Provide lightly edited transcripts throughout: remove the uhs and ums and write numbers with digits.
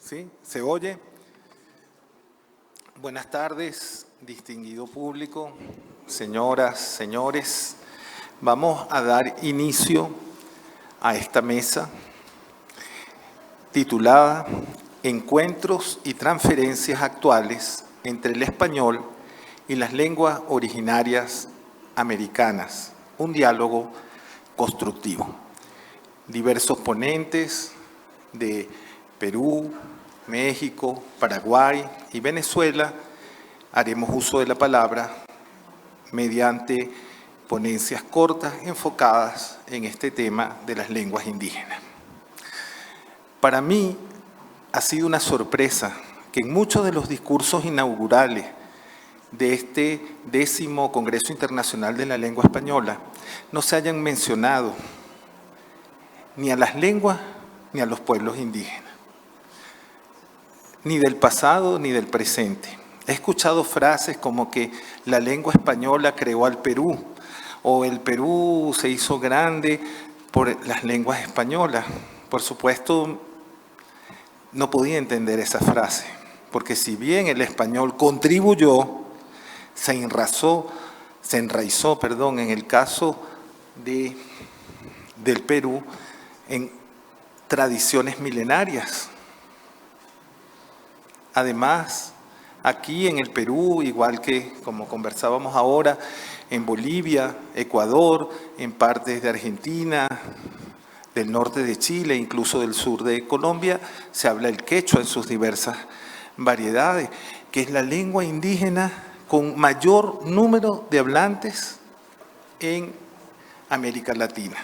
¿Sí? ¿Se oye? Buenas tardes, distinguido público, señoras, señores. Vamos a dar inicio a esta mesa titulada Encuentros y transferencias actuales entre el español y las lenguas originarias americanas. Un diálogo constructivo. Diversos ponentes de Perú, México, Paraguay y Venezuela haremos uso de la palabra mediante ponencias cortas enfocadas en este tema de las lenguas indígenas. Para mí ha sido una sorpresa que en muchos de los discursos inaugurales de este 10º Congreso Internacional de la Lengua Española no se hayan mencionado ni a las lenguas ni a los pueblos indígenas, ni del pasado ni del presente. He escuchado frases como que la lengua española creó al Perú, o el Perú se hizo grande por las lenguas españolas. Por supuesto, no podía entender esa frase, porque si bien el español contribuyó, se enraizó, en el caso del Perú, en tradiciones milenarias. Además, aquí en el Perú, igual que como conversábamos ahora, en Bolivia, Ecuador, en partes de Argentina, del norte de Chile, incluso del sur de Colombia, se habla el quechua en sus diversas variedades, que es la lengua indígena con mayor número de hablantes en América Latina.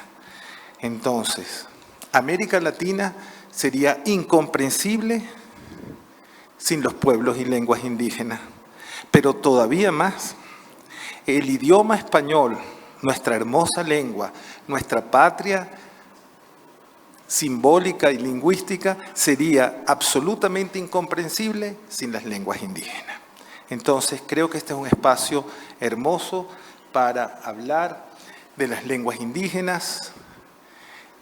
Entonces, América Latina sería incomprensible sin los pueblos y lenguas indígenas. Pero todavía más, el idioma español, nuestra hermosa lengua, nuestra patria simbólica y lingüística, sería absolutamente incomprensible sin las lenguas indígenas. Entonces, creo que este es un espacio hermoso para hablar de las lenguas indígenas,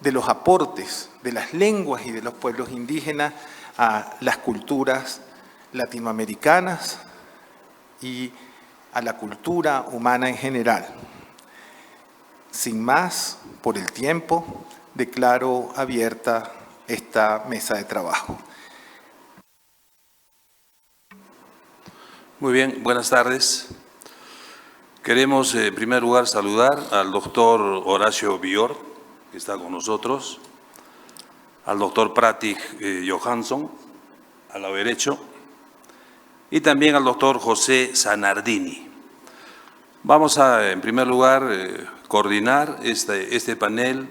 de los aportes de las lenguas y de los pueblos indígenas a las culturas latinoamericanas y a la cultura humana en general. Sin más, por el tiempo, declaro abierta esta mesa de trabajo. Muy bien, buenas tardes. Queremos en primer lugar saludar al doctor Horacio Biort, que está con nosotros, al doctor Patrick Johansson, al lado derecho, y también al doctor José Zanardini. Vamos a, en primer lugar, coordinar este panel,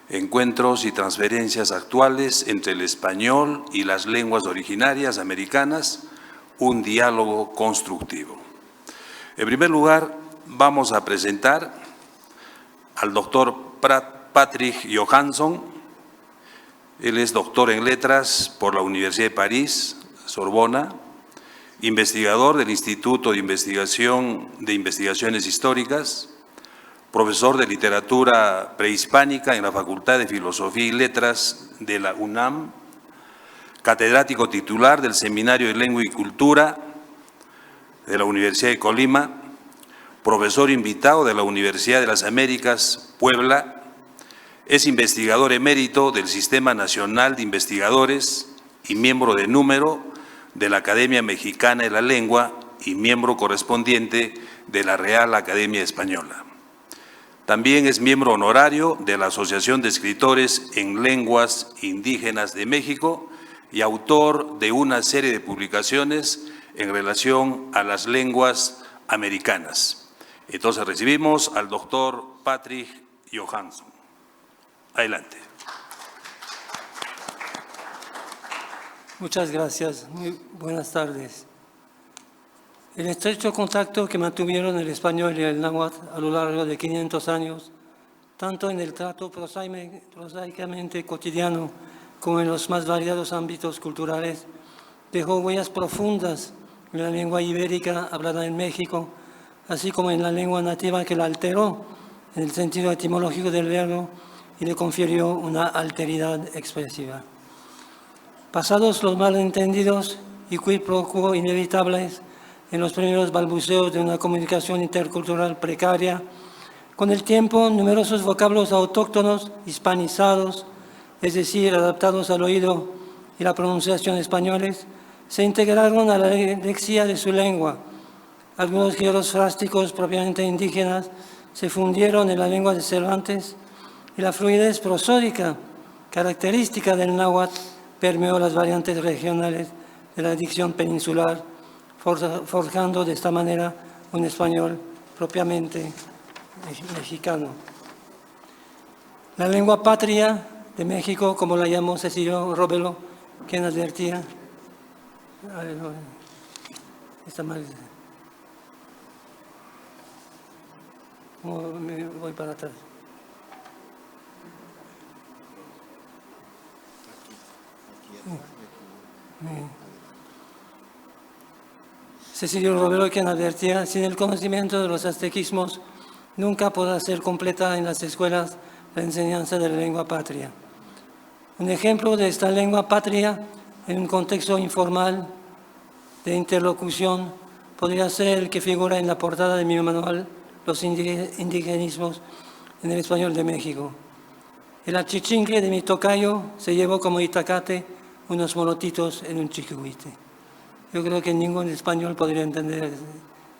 encuentros y transferencias actuales entre el español y las lenguas originarias americanas, un diálogo constructivo. En primer lugar, vamos a presentar al doctor Patrick Johansson. Él es doctor en letras por la Universidad de París, Sorbona, investigador del Instituto de Investigaciones Históricas, profesor de literatura prehispánica en la Facultad de Filosofía y Letras de la UNAM, catedrático titular del Seminario de Lengua y Cultura de la Universidad de Colima, profesor invitado de la Universidad de las Américas, Puebla, es investigador emérito del Sistema Nacional de Investigadores y miembro de número de la Academia Mexicana de la Lengua y miembro correspondiente de la Real Academia Española. También es miembro honorario de la Asociación de Escritores en Lenguas Indígenas de México y autor de una serie de publicaciones en relación a las lenguas americanas. Entonces recibimos al doctor Patrick Johansson. Adelante. Muchas gracias. Muy buenas tardes. El estrecho contacto que mantuvieron el español y el náhuatl a lo largo de 500 años, tanto en el trato prosaicamente cotidiano como en los más variados ámbitos culturales, dejó huellas profundas en la lengua ibérica hablada en México, así como en la lengua nativa que la alteró en el sentido etimológico del verbo y le confirió una alteridad expresiva. Pasados los malentendidos y quid pro quo inevitables en los primeros balbuceos de una comunicación intercultural precaria, con el tiempo numerosos vocablos autóctonos hispanizados, es decir, adaptados al oído y la pronunciación españoles, se integraron a la lexia de su lengua. Algunos géneros frásticos propiamente indígenas se fundieron en la lengua de Cervantes y la fluidez prosódica característica del náhuatl permeó las variantes regionales de la dicción peninsular, forjando de esta manera un español propiamente mexicano. La lengua patria de México, como la llamó Cecilio Robelo, quien advertía, está mal, me voy para atrás. Cecilio Robelo, quien advertía, sin el conocimiento de los aztequismos, nunca podrá ser completa en las escuelas la enseñanza de la lengua patria. Un ejemplo de esta lengua patria en un contexto informal de interlocución podría ser el que figura en la portada de mi manual, Los indigenismos en el español de México. El achichincle de mi tocayo se llevó como itacate unos molotitos en un chiquihuite. Yo creo que ningún español podría entender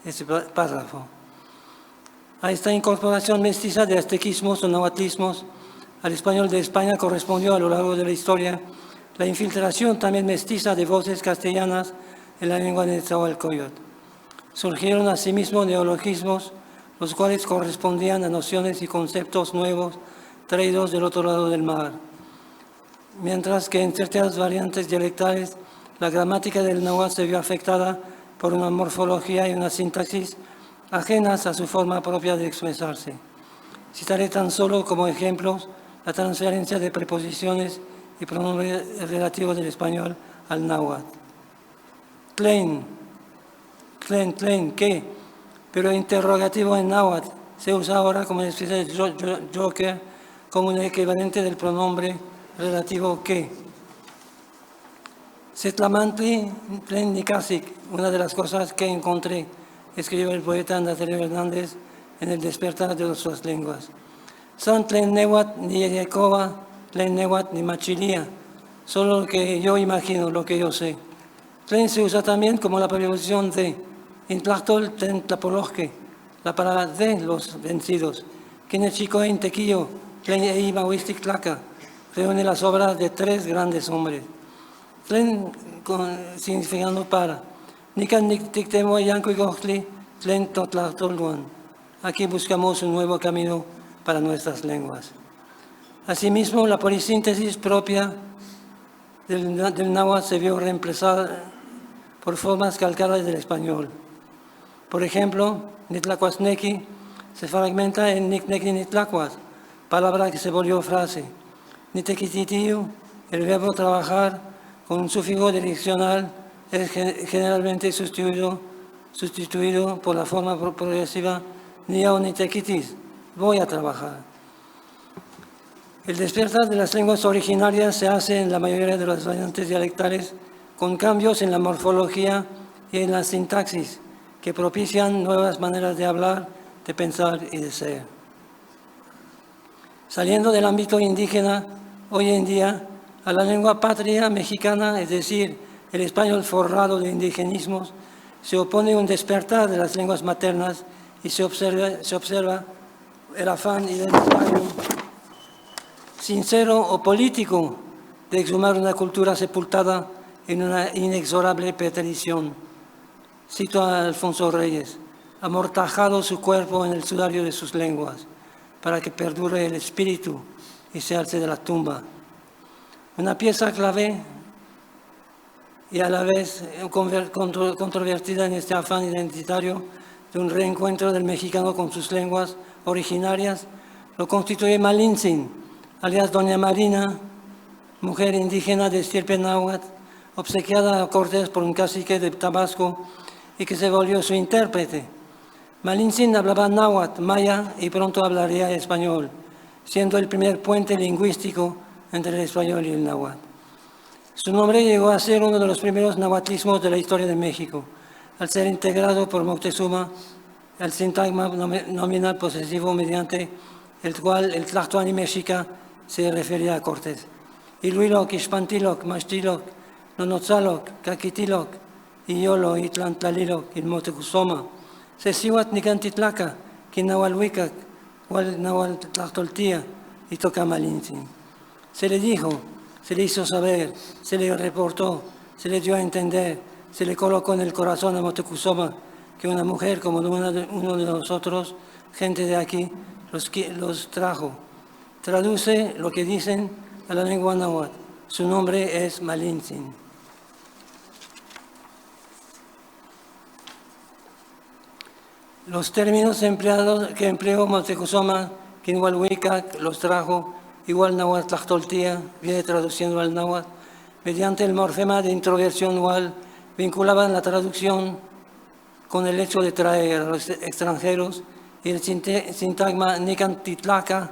ese párrafo. A esta incorporación mestiza de aztequismos o nahuatlismos al español de España correspondió a lo largo de la historia la infiltración también mestiza de voces castellanas en la lengua de Nezahualcóyotl. Surgieron asimismo neologismos, los cuales correspondían a nociones y conceptos nuevos traídos del otro lado del mar. Mientras que en ciertas variantes dialectales la gramática del náhuatl se vio afectada por una morfología y una sintaxis ajenas a su forma propia de expresarse. Citaré tan solo como ejemplos la transferencia de preposiciones y pronombres relativos del español al náhuatl. Tlen, ¿qué? Pero interrogativo en náhuatl se usa ahora como una especie de joker, como un equivalente del pronombre relativo ¿qué? Setlamantli, tlen nicasic, una de las cosas que encontré, escribió el poeta Nazario Hernández en El despertar de otras lenguas. San tlen nehuatl ni yecoba, tlen nehuatl ni machilía, solo lo que yo imagino, lo que yo sé. Tlen se usa también como la preposición de, intlactol tlen tlapolojque, la palabra de los vencidos. Quenechico en tequillo, tlen eimahuistic tlaca, reúne las obras de tres grandes hombres. Tlen significando para. Nikan nictictemo yanco y gochtli, tlen totlatolguan. Aquí buscamos un nuevo camino para nuestras lenguas. Asimismo, la polisíntesis propia del náhuatl se vio reemplazada por formas calcadas del español. Por ejemplo, nitlacuasnequi se fragmenta en nicnequi nitlacuas, palabra que se volvió frase. Nitequititiu, el verbo trabajar, con un sufijo direccional, es generalmente sustituido por la forma progresiva niao nitequitis, voy a trabajar. El despertar de las lenguas originarias se hace en la mayoría de las variantes dialectales con cambios en la morfología y en la sintaxis que propician nuevas maneras de hablar, de pensar y de ser. Saliendo del ámbito indígena, hoy en día, a la lengua patria mexicana, es decir, el español forrado de indigenismos, se opone un despertar de las lenguas maternas y se observa el afán identitario sincero o político de exhumar una cultura sepultada en una inexorable preterición. Cito a Alfonso Reyes, amortajado su cuerpo en el sudario de sus lenguas, para que perdure el espíritu y se alce de la tumba. Una pieza clave y a la vez controvertida en este afán identitario de un reencuentro del mexicano con sus lenguas originarias, lo constituye Malintzin, alias Doña Marina, mujer indígena de estirpe náhuatl, obsequiada a Cortés por un cacique de Tabasco y que se volvió su intérprete. Malintzin hablaba náhuatl, maya y pronto hablaría español, siendo el primer puente lingüístico entre el español y el náhuatl. Su nombre llegó a ser uno de los primeros nahuatlismos de la historia de México, al ser integrado por Moctezuma al sintagma nominal posesivo mediante el cual el Tlactoani mexica se refería a Cortés. Iluiloc, Ixpantiloc, Maxtiloc, Nonotzaloc, Caquitiloc, Iyolo, Itlantlalilok, Ilmotecuzoma, Sesihuat Nicantitlaca, Quinahualhuicac, Hualnahualtlactoltía y Tocamalintzin. Se le dijo, se le hizo saber, se le reportó, se le dio a entender, se le colocó en el corazón a Motecuzoma que una mujer como uno de nosotros, gente de aquí, los trajo. Traduce lo que dicen a la lengua náhuatl. Su nombre es Malintzin. Los términos empleados que empleó Moctezuma, Quinahualhuicac, los trajo, igual náhuatl Tlactoltía, viene traduciendo al náhuatl, mediante el morfema de introversión igual, vinculaban la traducción con el hecho de traer a los extranjeros y el sintagma Nicantitlaca,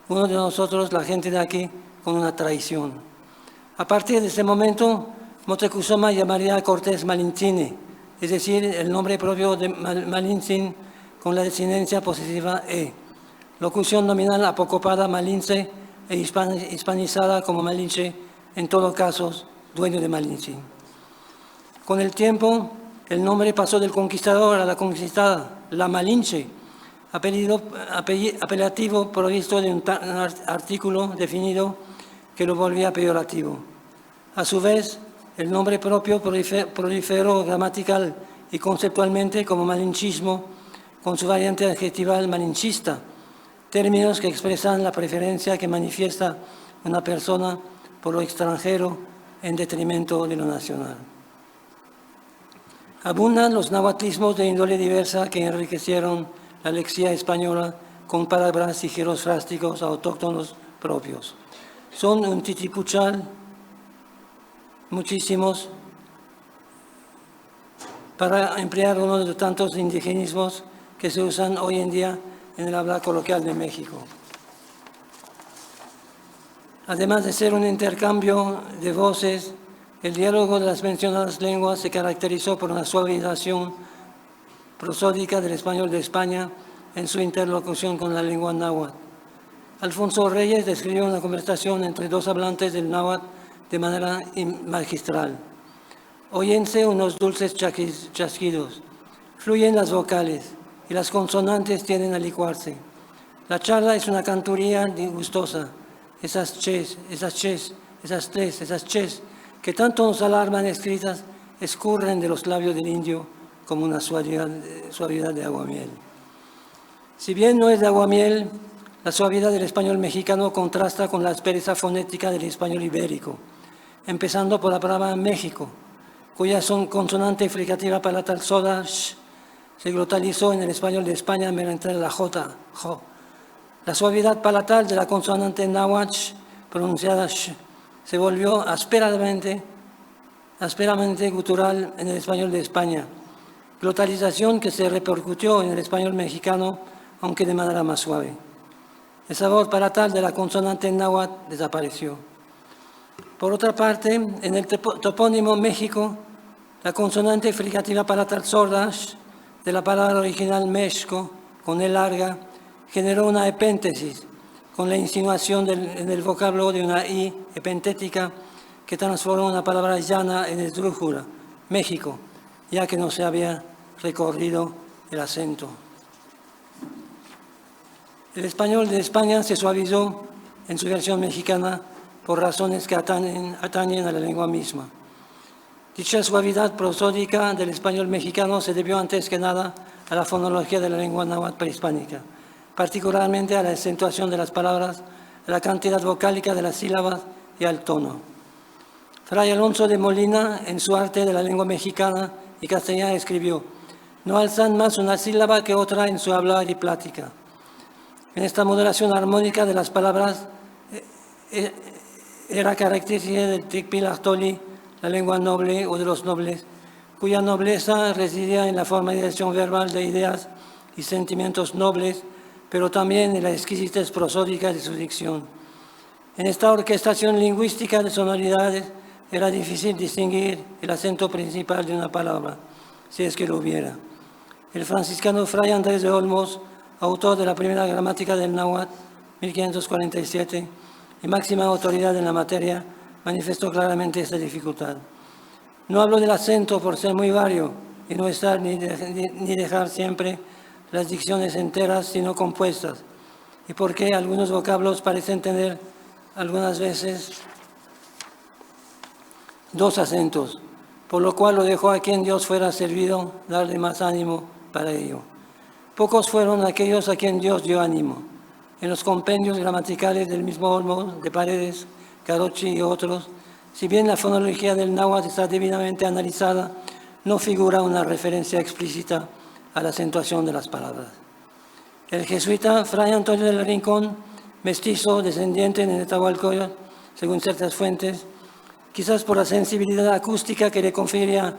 uno de nosotros, la gente de aquí, con una traición. A partir de ese momento, Moctezuma llamaría a Cortés Malintzine, es decir, el nombre propio de Malintzin con la desinencia posesiva E. Locución nominal apocopada Malince e hispanizada como Malinche, en todos casos, dueño de Malintzin. Con el tiempo, el nombre pasó del conquistador a la conquistada, la Malinche, apelativo provisto de un artículo definido que lo volvía peyorativo. A su vez, el nombre propio proliferó gramatical y conceptualmente como malinchismo, con su variante adjetival malinchista, términos que expresan la preferencia que manifiesta una persona por lo extranjero en detrimento de lo nacional. Abundan los nahuatlismos de índole diversa que enriquecieron la lexía española con palabras y giros drásticos autóctonos propios. Son un titipuchal, muchísimos, para emplear uno de los tantos indigenismos que se usan hoy en día en el habla coloquial de México. Además de ser un intercambio de voces, el diálogo de las mencionadas lenguas se caracterizó por una suavización prosódica del español de España en su interlocución con la lengua náhuatl. Alfonso Reyes describió una conversación entre dos hablantes del náhuatl de manera magistral. Óyense unos dulces chasquidos, fluyen las vocales y las consonantes tienden a licuarse. La charla es una canturía disgustosa. Esas ches, esas ches, esas tres, esas ches, que tanto nos alarman escritas, escurren de los labios del indio como una suavidad de aguamiel. Si bien no es de aguamiel, la suavidad del español mexicano contrasta con la aspereza fonética del español ibérico, empezando por la palabra México, cuya consonante fricativa palatal soda, sh, se glotalizó en el español de España mediante la J, jo. La suavidad palatal de la consonante náhuatl, pronunciada sh, se volvió ásperamente gutural en el español de España, glotalización que se repercutió en el español mexicano, aunque de manera más suave. El sabor palatal de la consonante náhuatl desapareció. Por otra parte, en el topónimo México, la consonante fricativa palatal sorda de la palabra original México, con E larga, generó una epéntesis, con la insinuación en el vocablo de una I epentética que transformó una palabra llana en esdrújula, México, ya que no se había recorrido el acento. El español de España se suavizó en su versión mexicana por razones que atañen a la lengua misma. Dicha suavidad prosódica del español mexicano se debió antes que nada a la fonología de la lengua náhuatl prehispánica, particularmente a la acentuación de las palabras, a la cantidad vocálica de las sílabas y al tono. Fray Alonso de Molina, en su Arte de la Lengua Mexicana y Castellana, escribió: no alzan más una sílaba que otra en su hablar y plática. En esta moderación armónica de las palabras era característica del Ticpilactoli, la lengua noble o de los nobles, cuya nobleza residía en la formalización verbal de ideas y sentimientos nobles, pero también en la exquisitez prosódica de su dicción. En esta orquestación lingüística de sonoridades era difícil distinguir el acento principal de una palabra, si es que lo hubiera. El franciscano Fray Andrés de Olmos, autor de la primera gramática del náhuatl, 1547, y máxima autoridad en la materia, manifestó claramente esta dificultad. No hablo del acento por ser muy vario y no estar ni dejar siempre las dicciones enteras, sino compuestas, y porque algunos vocablos parecen tener algunas veces dos acentos, por lo cual lo dejó a quien Dios fuera servido darle más ánimo para ello. Pocos fueron aquellos a quien Dios dio ánimo. En los compendios gramaticales del mismo Olmos, de Paredes, Carochi y otros, si bien la fonología del náhuatl está debidamente analizada, no figura una referencia explícita a la acentuación de las palabras. El jesuita Fray Antonio del Rincón, mestizo, descendiente de Nezahualcóyotl, según ciertas fuentes, quizás por la sensibilidad acústica que le confería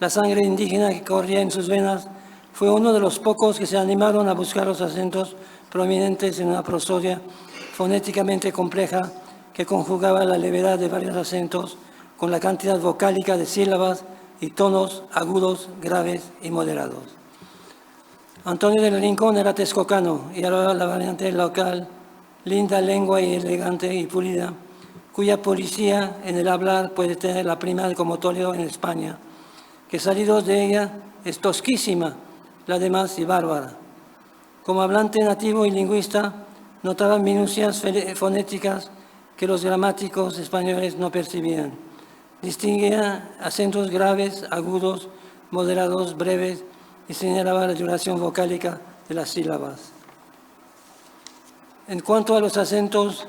la sangre indígena que corría en sus venas, fue uno de los pocos que se animaron a buscar los acentos prominentes en una prosodia fonéticamente compleja que conjugaba la levedad de varios acentos con la cantidad vocálica de sílabas y tonos agudos, graves y moderados. Antonio del Rincón era texcocano y hablaba la variante local, linda lengua y elegante y pulida, cuya policía en el hablar puede tener la prima como Toledo en España, que salidos de ella es tosquísima, la demás y bárbara. Como hablante nativo y lingüista, notaba minucias fonéticas que los gramáticos españoles no percibían. Distinguía acentos graves, agudos, moderados, breves y señalaba la duración vocálica de las sílabas. En cuanto a los acentos,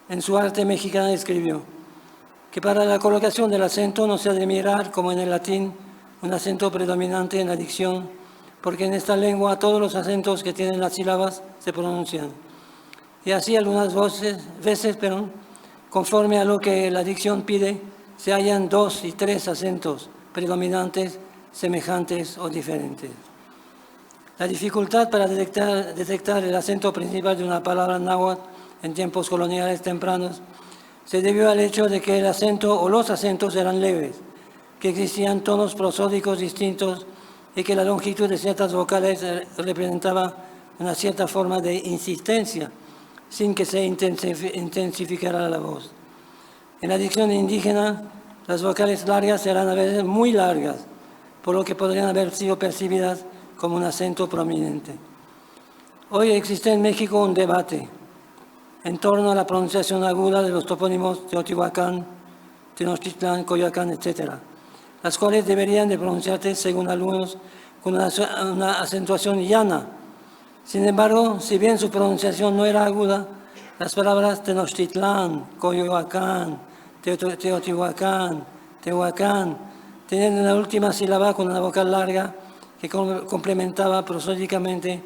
en su arte mexicana escribió que para la colocación del acento no se ha de mirar, como en el latín, un acento predominante en la dicción, porque en esta lengua todos los acentos que tienen las sílabas se pronuncian. Y así algunas veces, conforme a lo que la dicción pide, se hallan 2 y 3 acentos predominantes, semejantes o diferentes. La dificultad para detectar el acento principal de una palabra náhuatl en tiempos coloniales tempranos se debió al hecho de que el acento o los acentos eran leves, que existían tonos prosódicos distintos y que la longitud de ciertas vocales representaba una cierta forma de insistencia, sin que se intensificara la voz. En la dicción indígena, las vocales largas eran a veces muy largas, por lo que podrían haber sido percibidas como un acento prominente. Hoy existe en México un debate en torno a la pronunciación aguda de los topónimos Teotihuacán, Tenochtitlán, Coyoacán, etc., las cuales deberían de pronunciarse, según algunos, con una acentuación llana. Sin embargo, si bien su pronunciación no era aguda, las palabras Tenochtitlán, Coyoacán, Teotihuacán, Tehuacán, tenían una última sílaba con una vocal larga que complementaba prosódicamente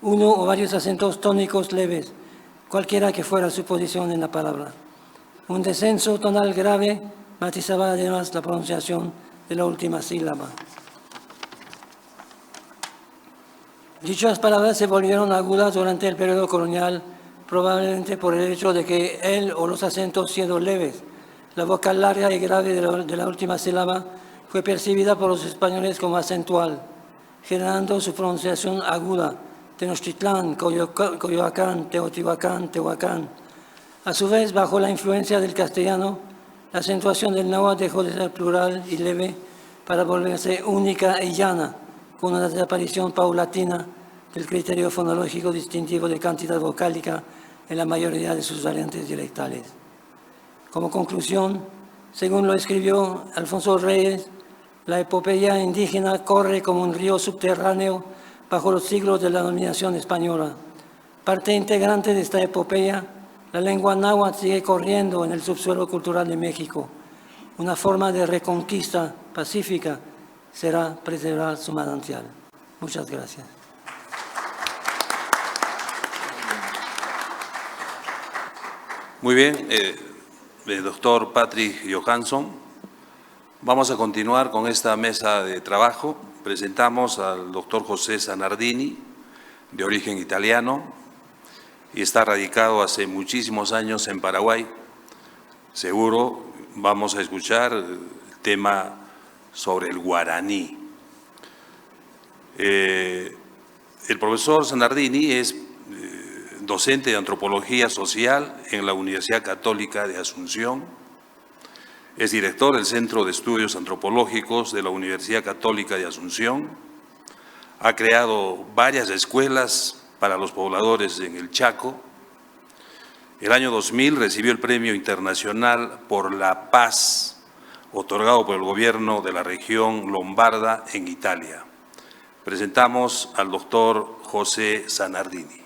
uno o varios acentos tónicos leves, cualquiera que fuera su posición en la palabra. Un descenso tonal grave matizaba además la pronunciación de la última sílaba. Dichas palabras se volvieron agudas durante el periodo colonial, probablemente por el hecho de que él o los acentos siendo leves, la vocal larga y grave de la última sílaba fue percibida por los españoles como acentual, generando su pronunciación aguda, Tenochtitlán, Coyoacán, Teotihuacán, Tehuacán. A su vez, bajo la influencia del castellano, la acentuación del náhuatl dejó de ser plural y leve para volverse única y llana, con una desaparición paulatina del criterio fonológico distintivo de cantidad vocálica en la mayoría de sus variantes dialectales. Como conclusión, según lo escribió Alfonso Reyes, la epopeya indígena corre como un río subterráneo bajo los siglos de la dominación española. Parte integrante de esta epopeya, la lengua náhuatl sigue corriendo en el subsuelo cultural de México. Una forma de reconquista pacífica será preservar su manantial. Muchas gracias. Muy bien, doctor Patrick Johansson. Vamos a continuar con esta mesa de trabajo. Presentamos al doctor José Zanardini, de origen italiano, y está radicado hace muchísimos años en Paraguay. Seguro vamos a escuchar el tema sobre el guaraní. El profesor Zanardini es docente de Antropología Social en la Universidad Católica de Asunción. Es director del Centro de Estudios Antropológicos de la Universidad Católica de Asunción. Ha creado varias escuelas para los pobladores en el Chaco. El año 2000 recibió el Premio Internacional por la Paz, otorgado por el gobierno de la región lombarda en Italia. Presentamos al doctor José Zanardini.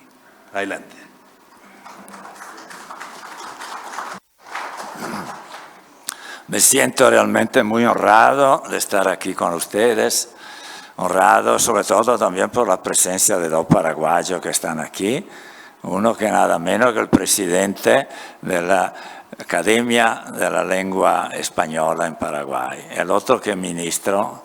Adelante. Me siento realmente muy honrado de estar aquí con ustedes, honrado sobre todo también por la presencia de dos paraguayos que están aquí, uno que nada menos que el presidente de la Academia de la Lengua Española en Paraguay, el otro que es ministro,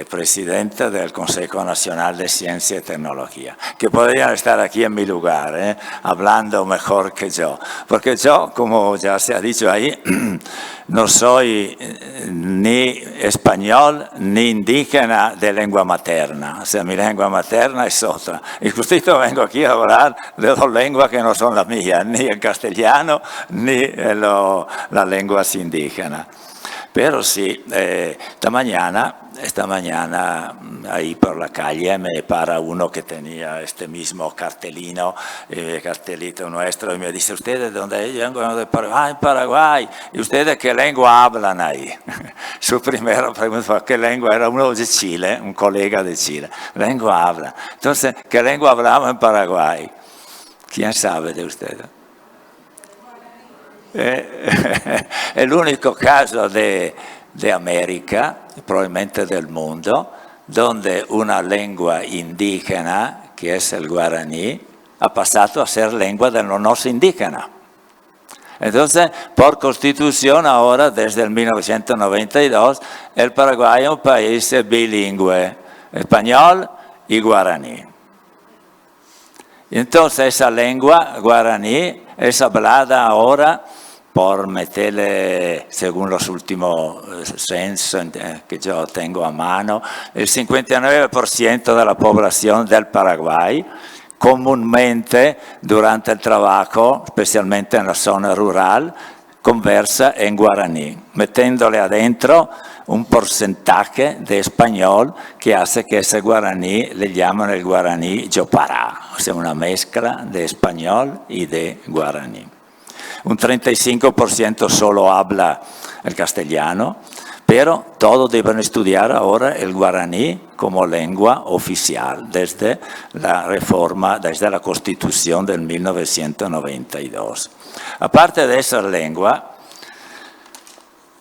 presidente del Consejo Nacional de Ciencia y Tecnología, que podrían estar aquí en mi lugar, hablando mejor que yo, porque yo, como ya se ha dicho ahí, no soy ni español ni indígena de lengua materna, o sea, mi lengua materna es otra, y justito vengo aquí a hablar de dos lenguas que no son las mías, ni el castellano ni la lengua indígena. Pero sí, esta mañana ahí por la calle me para uno que tenía este mismo cartelito nuestro y me dice, ¿ustedes de dónde? Yo vengo de Paraguay, en Paraguay. ¿Y ustedes qué lengua hablan ahí? Su primera pregunta fue, ¿qué lengua? Era uno de Chile, un colega de Chile. Lengua habla. Entonces, ¿qué lengua hablamos en Paraguay? ¿Quién sabe de ustedes? El único caso de América, probablemente del mundo, donde una lengua indígena, que es el guaraní, ha pasado a ser lengua de los no indígenas. Entonces, por constitución ahora, desde el 1992, el Paraguay es un país bilingüe, español y guaraní. Entonces, esa lengua guaraní es hablada ahora por meterle, según los últimos censos que yo tengo a mano, el 59% de la población del Paraguay comúnmente durante el trabajo, especialmente en la zona rural, conversa en guaraní, metiéndole adentro un porcentaje de español que hace que ese guaraní le llaman el guaraní yopará, o sea, una mezcla de español y de guaraní. Un 35% solo habla el castellano, pero todos deben estudiar ahora el guaraní como lengua oficial desde la reforma, desde la Constitución del 1992. Aparte de esa lengua,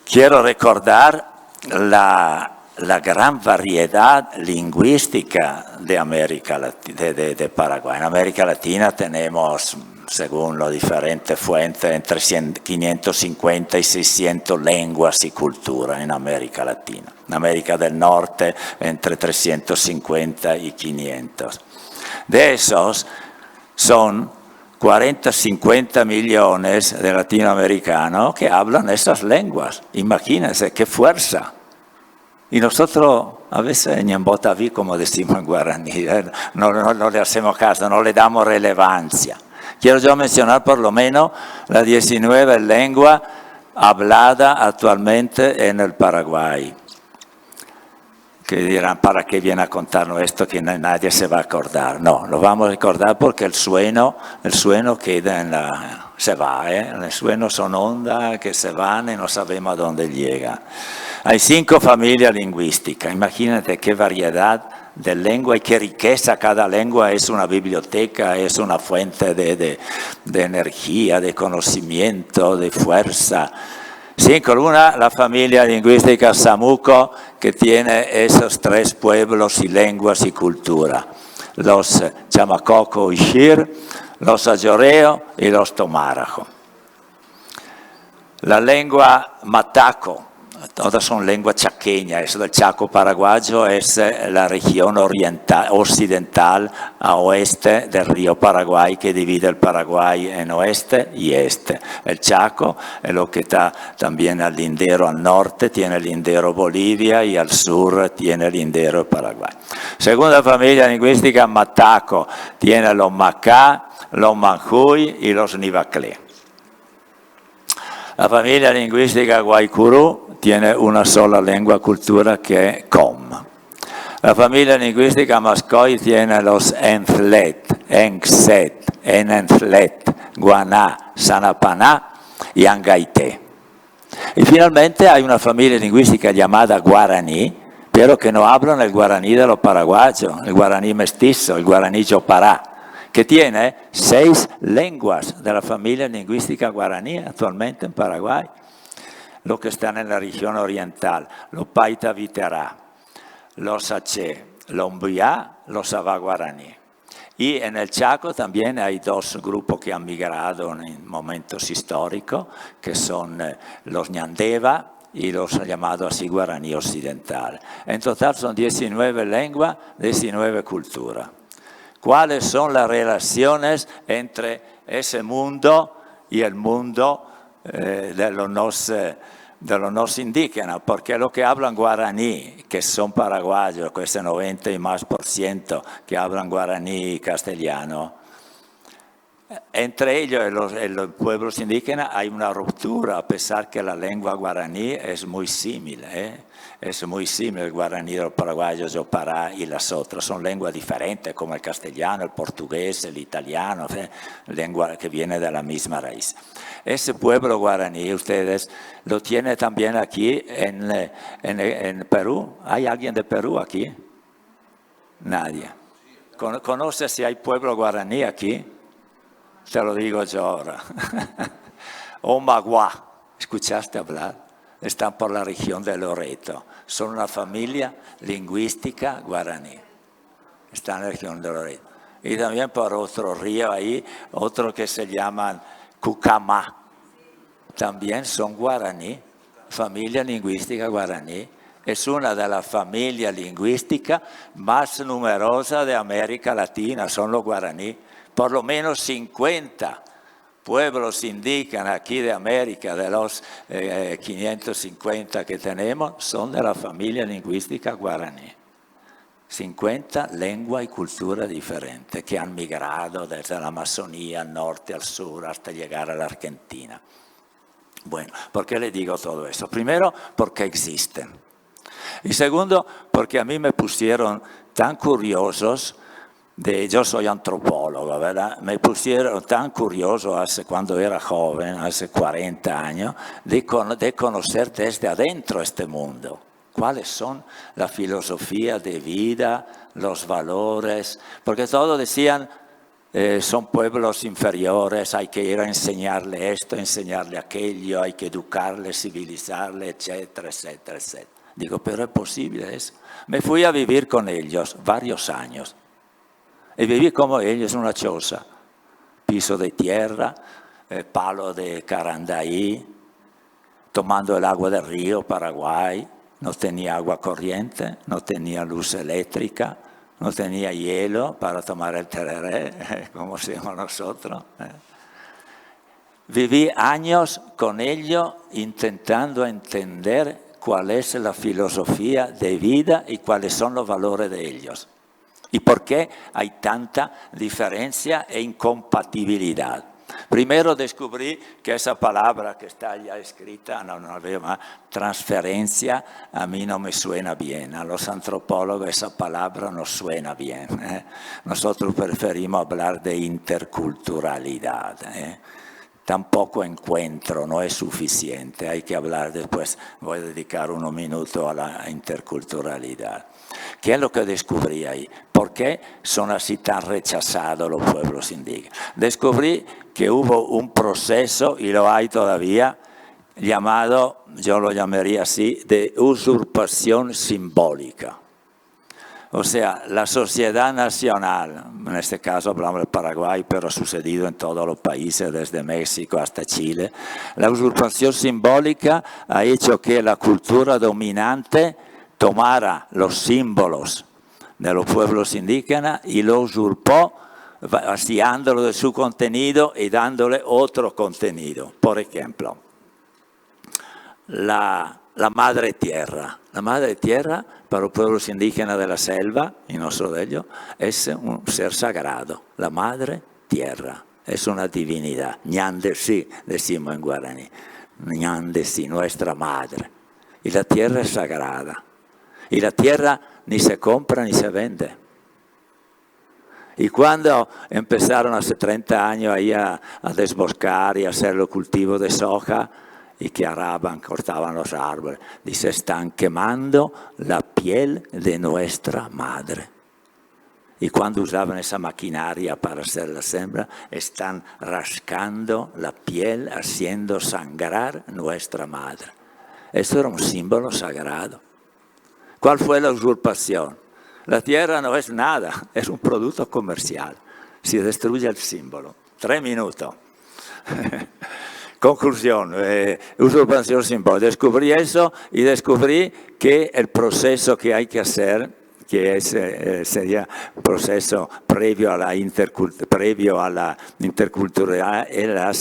quiero recordar la gran variedad lingüística de América de Paraguay. En América Latina tenemos, según las diferentes fuentes, entre 550 y 600 lenguas y culturas en América Latina. En América del Norte, entre 350 y 500. De esos, son 40-50 millones de latinoamericanos que hablan esas lenguas. Imagínense qué fuerza. Y nosotros a veces en Ñambotaví, como decimos en guaraní, no le hacemos caso, no le damos relevancia. Quiero yo mencionar por lo menos las 19 lenguas habladas actualmente en el Paraguay. Que dirán, ¿para qué viene a contarnos esto que nadie se va a acordar? No, lo vamos a recordar porque el sueno queda se va, el sueno son ondas que se van y no sabemos a dónde llegan. Hay 5 familias lingüísticas, imagínate qué variedad de lengua y qué riqueza cada lengua, es una biblioteca, es una fuente de energía, de conocimiento, de fuerza. 5, la familia lingüística Samuco, que tiene esos 3 pueblos y lenguas y cultura, los Chamacoco y Xir, los Ayoreo y los Tomarajo. La lengua Mataco todas son lengua chaqueña. Eso del Chaco paraguayo es la región occidental a oeste del río Paraguay, que divide el Paraguay en oeste y este. El Chaco es lo que está también al lindero al norte, tiene el lindero Bolivia, y al sur tiene el lindero Paraguay. Segunda familia lingüística, Mataco, tiene los Macá, los Manjuy y los Nivaclé. La familia lingüística Guaycurú tiene una sola lengua cultura, que es Com. La familia lingüística Mascoy tiene los Enflet, Enxet, Enenflet, Guaná, Sanapaná y Angaité. Y finalmente hay una familia lingüística llamada Guaraní, pero que no hablan el guaraní de los paraguayos, el guaraní mestizo, el guaraní yopará, que tiene 6 lenguas de la familia lingüística guaraní actualmente en Paraguay, los que están en la región oriental, los paita viterá, los aché, los mbuyá, los sabá guaraní. Y en el Chaco también hay 2 grupos que han migrado en momentos históricos, que son los ñandeva y los llamados así guaraní occidental. En total son 19 lenguas, 19 culturas. ¿Cuáles son las relaciones entre ese mundo y el mundo de los no indígenas? Porque los que hablan guaraní, que son paraguayos, ese 90 y más % que hablan guaraní y castellano, entre ellos y los pueblos indígenas hay una ruptura, a pesar que la lengua guaraní es muy similar. Es muy similar el guaraní del paraguayo, yopará y las otras. Son lenguas diferentes, como el castellano, el portugués, el italiano, lengua que viene de la misma raíz. Ese pueblo guaraní, ustedes lo tienen también aquí en Perú. ¿Hay alguien de Perú aquí? Nadie. ¿Conoce si hay pueblo guaraní aquí? Te lo digo yo ahora. Omaguá, ¿escuchaste hablar? Están por la región de Loreto. Son una familia lingüística guaraní. Están en la región de Loreto. Y también por otro río ahí, otro que se llaman Cucamá. También son guaraní, familia lingüística guaraní. Es una de las familias lingüísticas más numerosas de América Latina, son los guaraní. Por lo menos 50 pueblos indígenas aquí de América, de los 550 que tenemos, son de la familia lingüística guaraní. 50 lenguas y culturas diferentes que han migrado desde la Amazonía al norte, al sur, hasta llegar a la Argentina. Bueno, ¿por qué le digo todo eso? Primero, porque existen. Y segundo, porque a mí me pusieron tan curiosos. Yo soy antropólogo, ¿verdad? Me pusieron tan curioso cuando era joven, hace 40 años, de conocer desde adentro este mundo. ¿Cuáles son la filosofía de vida, los valores? Porque todos decían, son pueblos inferiores, hay que ir a enseñarle esto, enseñarle aquello, hay que educarle, civilizarle, etcétera, etcétera, etcétera. Digo, pero es posible eso. Me fui a vivir con ellos varios años. Y viví como ellos en una choza, piso de tierra, palo de carandaí, tomando el agua del río Paraguay. No tenía agua corriente, no tenía luz eléctrica, no tenía hielo para tomar el tereré, como decimos nosotros. Viví años con ellos intentando entender cuál es la filosofía de vida y cuáles son los valores de ellos. ¿Y por qué hay tanta diferencia e incompatibilidad? Primero descubrí que esa palabra que está ya escrita, no la veo más, transferencia, a mí no me suena bien. A los antropólogos esa palabra no suena bien. Nosotros preferimos hablar de interculturalidad. Tampoco encuentro, no es suficiente, hay que hablar después, voy a dedicar unos minutos a la interculturalidad. ¿Qué es lo que descubrí ahí? ¿Por qué son así tan rechazados los pueblos indígenas? Descubrí que hubo un proceso, y lo hay todavía, llamado, yo lo llamaría así, de usurpación simbólica. O sea, la sociedad nacional, en este caso hablamos del Paraguay, pero ha sucedido en todos los países, desde México hasta Chile. La usurpación simbólica ha hecho que la cultura dominante tomara los símbolos de los pueblos indígenas y lo usurpó, vaciándolo de su contenido y dándole otro contenido. Por ejemplo, la madre tierra. La madre tierra para los pueblos indígenas de la selva, y no solo de ellos, es un ser sagrado. La madre tierra es una divinidad. Ñandesi, decimos en guaraní. Ñandesi, nuestra madre. Y la tierra es sagrada. Y la tierra ni se compra ni se vende. Y cuando empezaron hace 30 años ahí a desboscar y a hacer el cultivo de soja, y que araban, cortaban los árboles, dice, están quemando la piel de nuestra madre. Y cuando usaban esa maquinaria para hacer la siembra, están rascando la piel, haciendo sangrar nuestra madre. Eso era un símbolo sagrado. ¿Cuál fue la usurpación? La tierra no es nada, es un producto comercial. Se destruye el símbolo. 3 minutos. Conclusión, usurpación simbólica. Descubrí eso y descubrí que el proceso que hay que hacer, que sería proceso previo a la interculturalidad, es la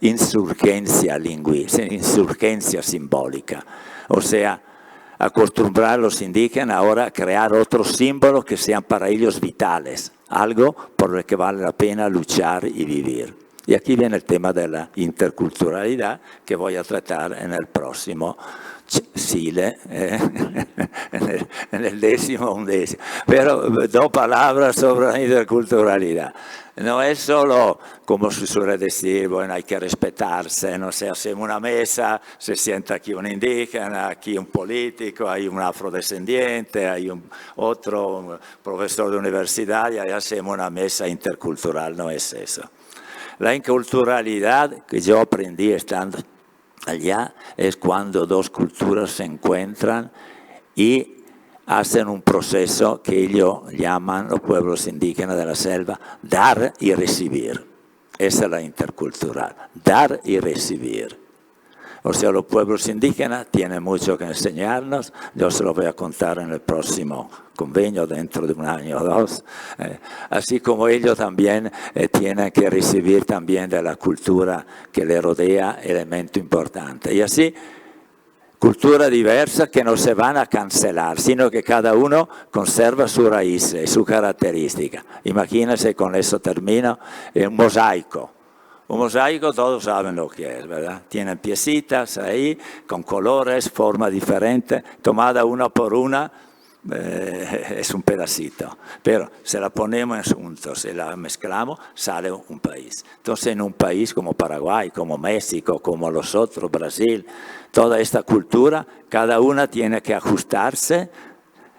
insurgencia lingüística, insurgencia simbólica. O sea, acostumbrar a los indígenas ahora a crear otros símbolos que sean para ellos vitales, algo por el que vale la pena luchar y vivir. Y aquí viene el tema de la interculturalidad que voy a tratar en el próximo Chile, en el 11º. Pero 2 palabras sobre la interculturalidad. No es solo, como se suele decir, bueno, hay que respetarse, no sé, hacemos una mesa, se sienta aquí un indígena, aquí un político, hay un afrodescendiente, hay otro profesor de universidad y ahí hacemos una mesa intercultural, no es eso. La inculturalidad que yo aprendí estando allá es cuando 2 culturas se encuentran y hacen un proceso que ellos llaman, los pueblos indígenas de la selva, dar y recibir. Esa es la intercultural, dar y recibir. O sea, los pueblos indígenas tienen mucho que enseñarnos, yo se lo voy a contar en el próximo convenio dentro de 1 año o 2, así como ellos también tienen que recibir también de la cultura que les rodea, elemento importante. Y así, cultura diversa que no se van a cancelar, sino que cada uno conserva su raíz, su característica. Imagínense, con eso termino, un mosaico. Un mosaico todos saben lo que es, ¿verdad? Tienen piecitas ahí, con colores, forma diferente, tomada una por una, es un pedacito. Pero si la ponemos juntos y la mezclamos, sale un país. Entonces, en un país como Paraguay, como México, como los otros, Brasil, toda esta cultura, cada una tiene que ajustarse,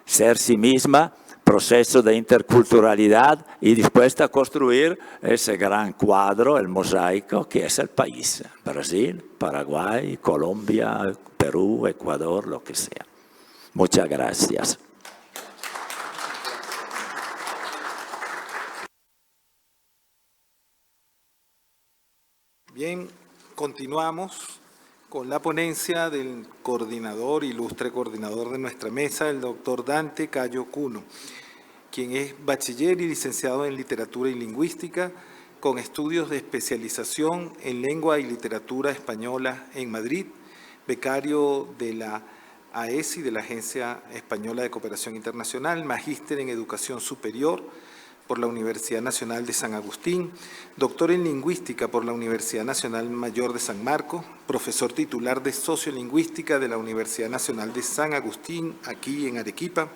ser sí misma, proceso de interculturalidad y dispuesta a construir ese gran cuadro, el mosaico, que es el país. Brasil, Paraguay, Colombia, Perú, Ecuador, lo que sea. Muchas gracias. Bien, continuamos con la ponencia del coordinador, ilustre coordinador de nuestra mesa, el doctor Dante Cayo Cuno, quien es bachiller y licenciado en Literatura y Lingüística, con estudios de especialización en Lengua y Literatura Española en Madrid, becario de la AESI, de la Agencia Española de Cooperación Internacional, magíster en Educación Superior por la Universidad Nacional de San Agustín, doctor en Lingüística por la Universidad Nacional Mayor de San Marcos, profesor titular de Sociolingüística de la Universidad Nacional de San Agustín, aquí en Arequipa,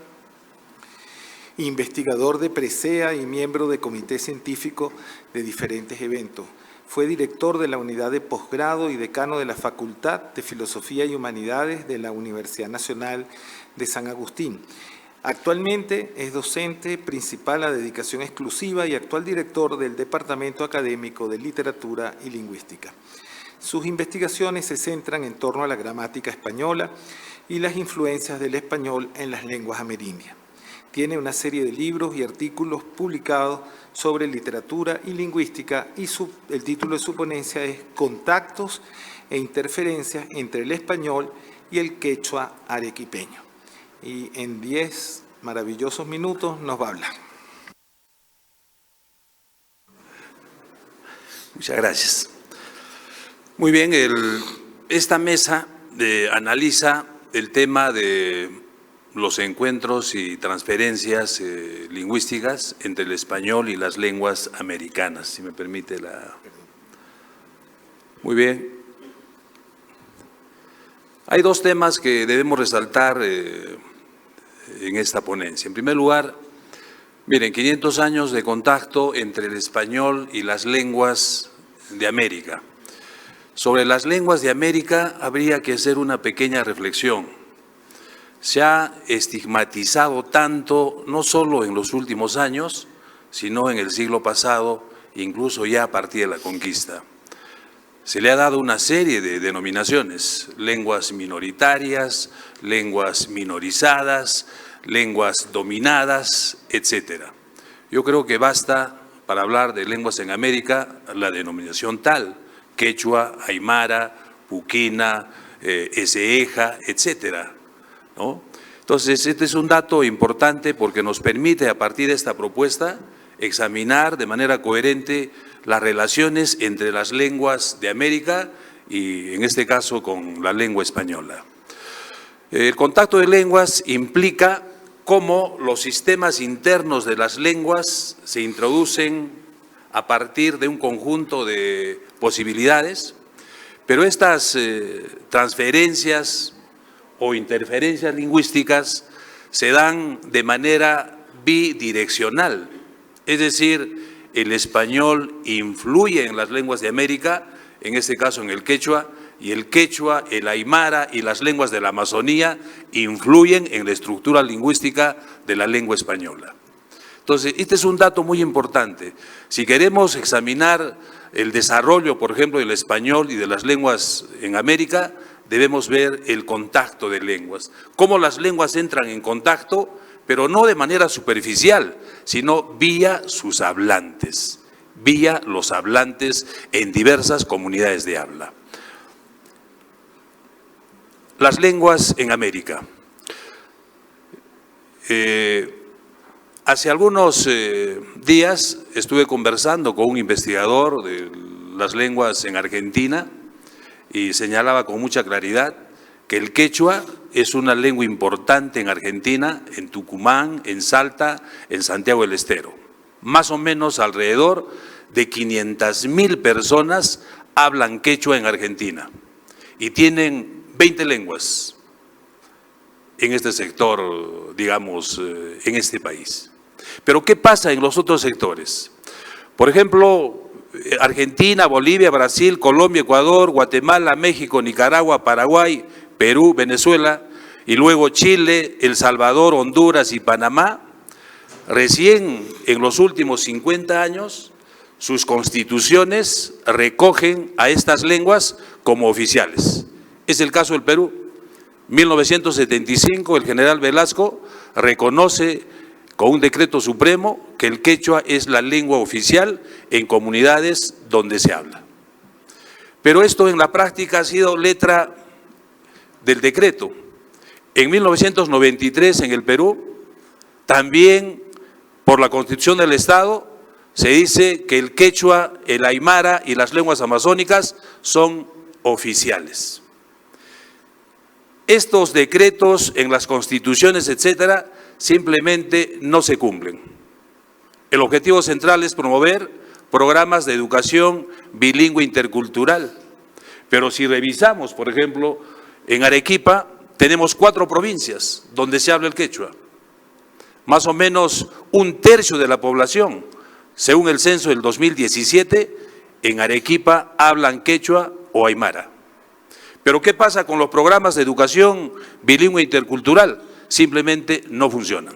investigador de Presea y miembro de comité científico de diferentes eventos. Fue director de la unidad de posgrado y decano de la Facultad de Filosofía y Humanidades de la Universidad Nacional de San Agustín. Actualmente es docente principal a dedicación exclusiva y actual director del Departamento Académico de Literatura y Lingüística. Sus investigaciones se centran en torno a la gramática española y las influencias del español en las lenguas amerindias. Tiene una serie de libros y artículos publicados sobre literatura y lingüística y el título de su ponencia es Contactos e interferencias entre el español y el quechua arequipeño. Y en 10 maravillosos minutos nos va a hablar. Muchas gracias. Muy bien, esta mesa analiza el tema de los encuentros y transferencias lingüísticas entre el español y las lenguas americanas, si me permite la… Muy bien. Hay dos temas que debemos resaltar en esta ponencia. En primer lugar, miren, 500 años de contacto entre el español y las lenguas de América. Sobre las lenguas de América habría que hacer una pequeña reflexión. Se ha estigmatizado tanto, no solo en los últimos años, sino en el siglo pasado, incluso ya a partir de la conquista. Se le ha dado una serie de denominaciones, lenguas minoritarias, lenguas minorizadas, lenguas dominadas, etcétera. Yo creo que basta, para hablar de lenguas en América, la denominación tal, quechua, aymara, puquina, eseja, etcétera, ¿no? Entonces, este es un dato importante porque nos permite, a partir de esta propuesta, examinar de manera coherente las relaciones entre las lenguas de América y, en este caso, con la lengua española. El contacto de lenguas implica cómo los sistemas internos de las lenguas se introducen a partir de un conjunto de posibilidades, pero estas transferencias o interferencias lingüísticas se dan de manera bidireccional, es decir, el español influye en las lenguas de América, en este caso en el quechua, y el quechua, el aymara y las lenguas de la Amazonía influyen en la estructura lingüística de la lengua española. Entonces, este es un dato muy importante. Si queremos examinar el desarrollo, por ejemplo, del español y de las lenguas en América, debemos ver el contacto de lenguas, cómo las lenguas entran en contacto, pero no de manera superficial, sino vía sus hablantes, vía los hablantes en diversas comunidades de habla. Las lenguas en América. Hace algunos días estuve conversando con un investigador de las lenguas en Argentina y señalaba con mucha claridad que el quechua es una lengua importante en Argentina, en Tucumán, en Salta, en Santiago del Estero. Más o menos alrededor de 500.000 personas hablan quechua en Argentina y tienen 20 lenguas en este sector, digamos, en este país. Pero ¿qué pasa en los otros sectores? Por ejemplo, Argentina, Bolivia, Brasil, Colombia, Ecuador, Guatemala, México, Nicaragua, Paraguay, Perú, Venezuela, y luego Chile, El Salvador, Honduras y Panamá, recién en los últimos 50 años, sus constituciones recogen a estas lenguas como oficiales. Es el caso del Perú. 1975, el general Velasco reconoce con un decreto supremo que el quechua es la lengua oficial en comunidades donde se habla. Pero esto en la práctica ha sido letra del decreto. En 1993 en el Perú, también por la Constitución del Estado, se dice que el quechua, el aymara y las lenguas amazónicas son oficiales. Estos decretos en las constituciones, etcétera, simplemente no se cumplen. El objetivo central es promover programas de educación bilingüe intercultural. Pero si revisamos, por ejemplo, en Arequipa tenemos 4 provincias donde se habla el quechua. Más o menos 1/3 de la población, según el censo del 2017, en Arequipa hablan quechua o aymara. Pero ¿qué pasa con los programas de educación bilingüe intercultural? Simplemente no funcionan.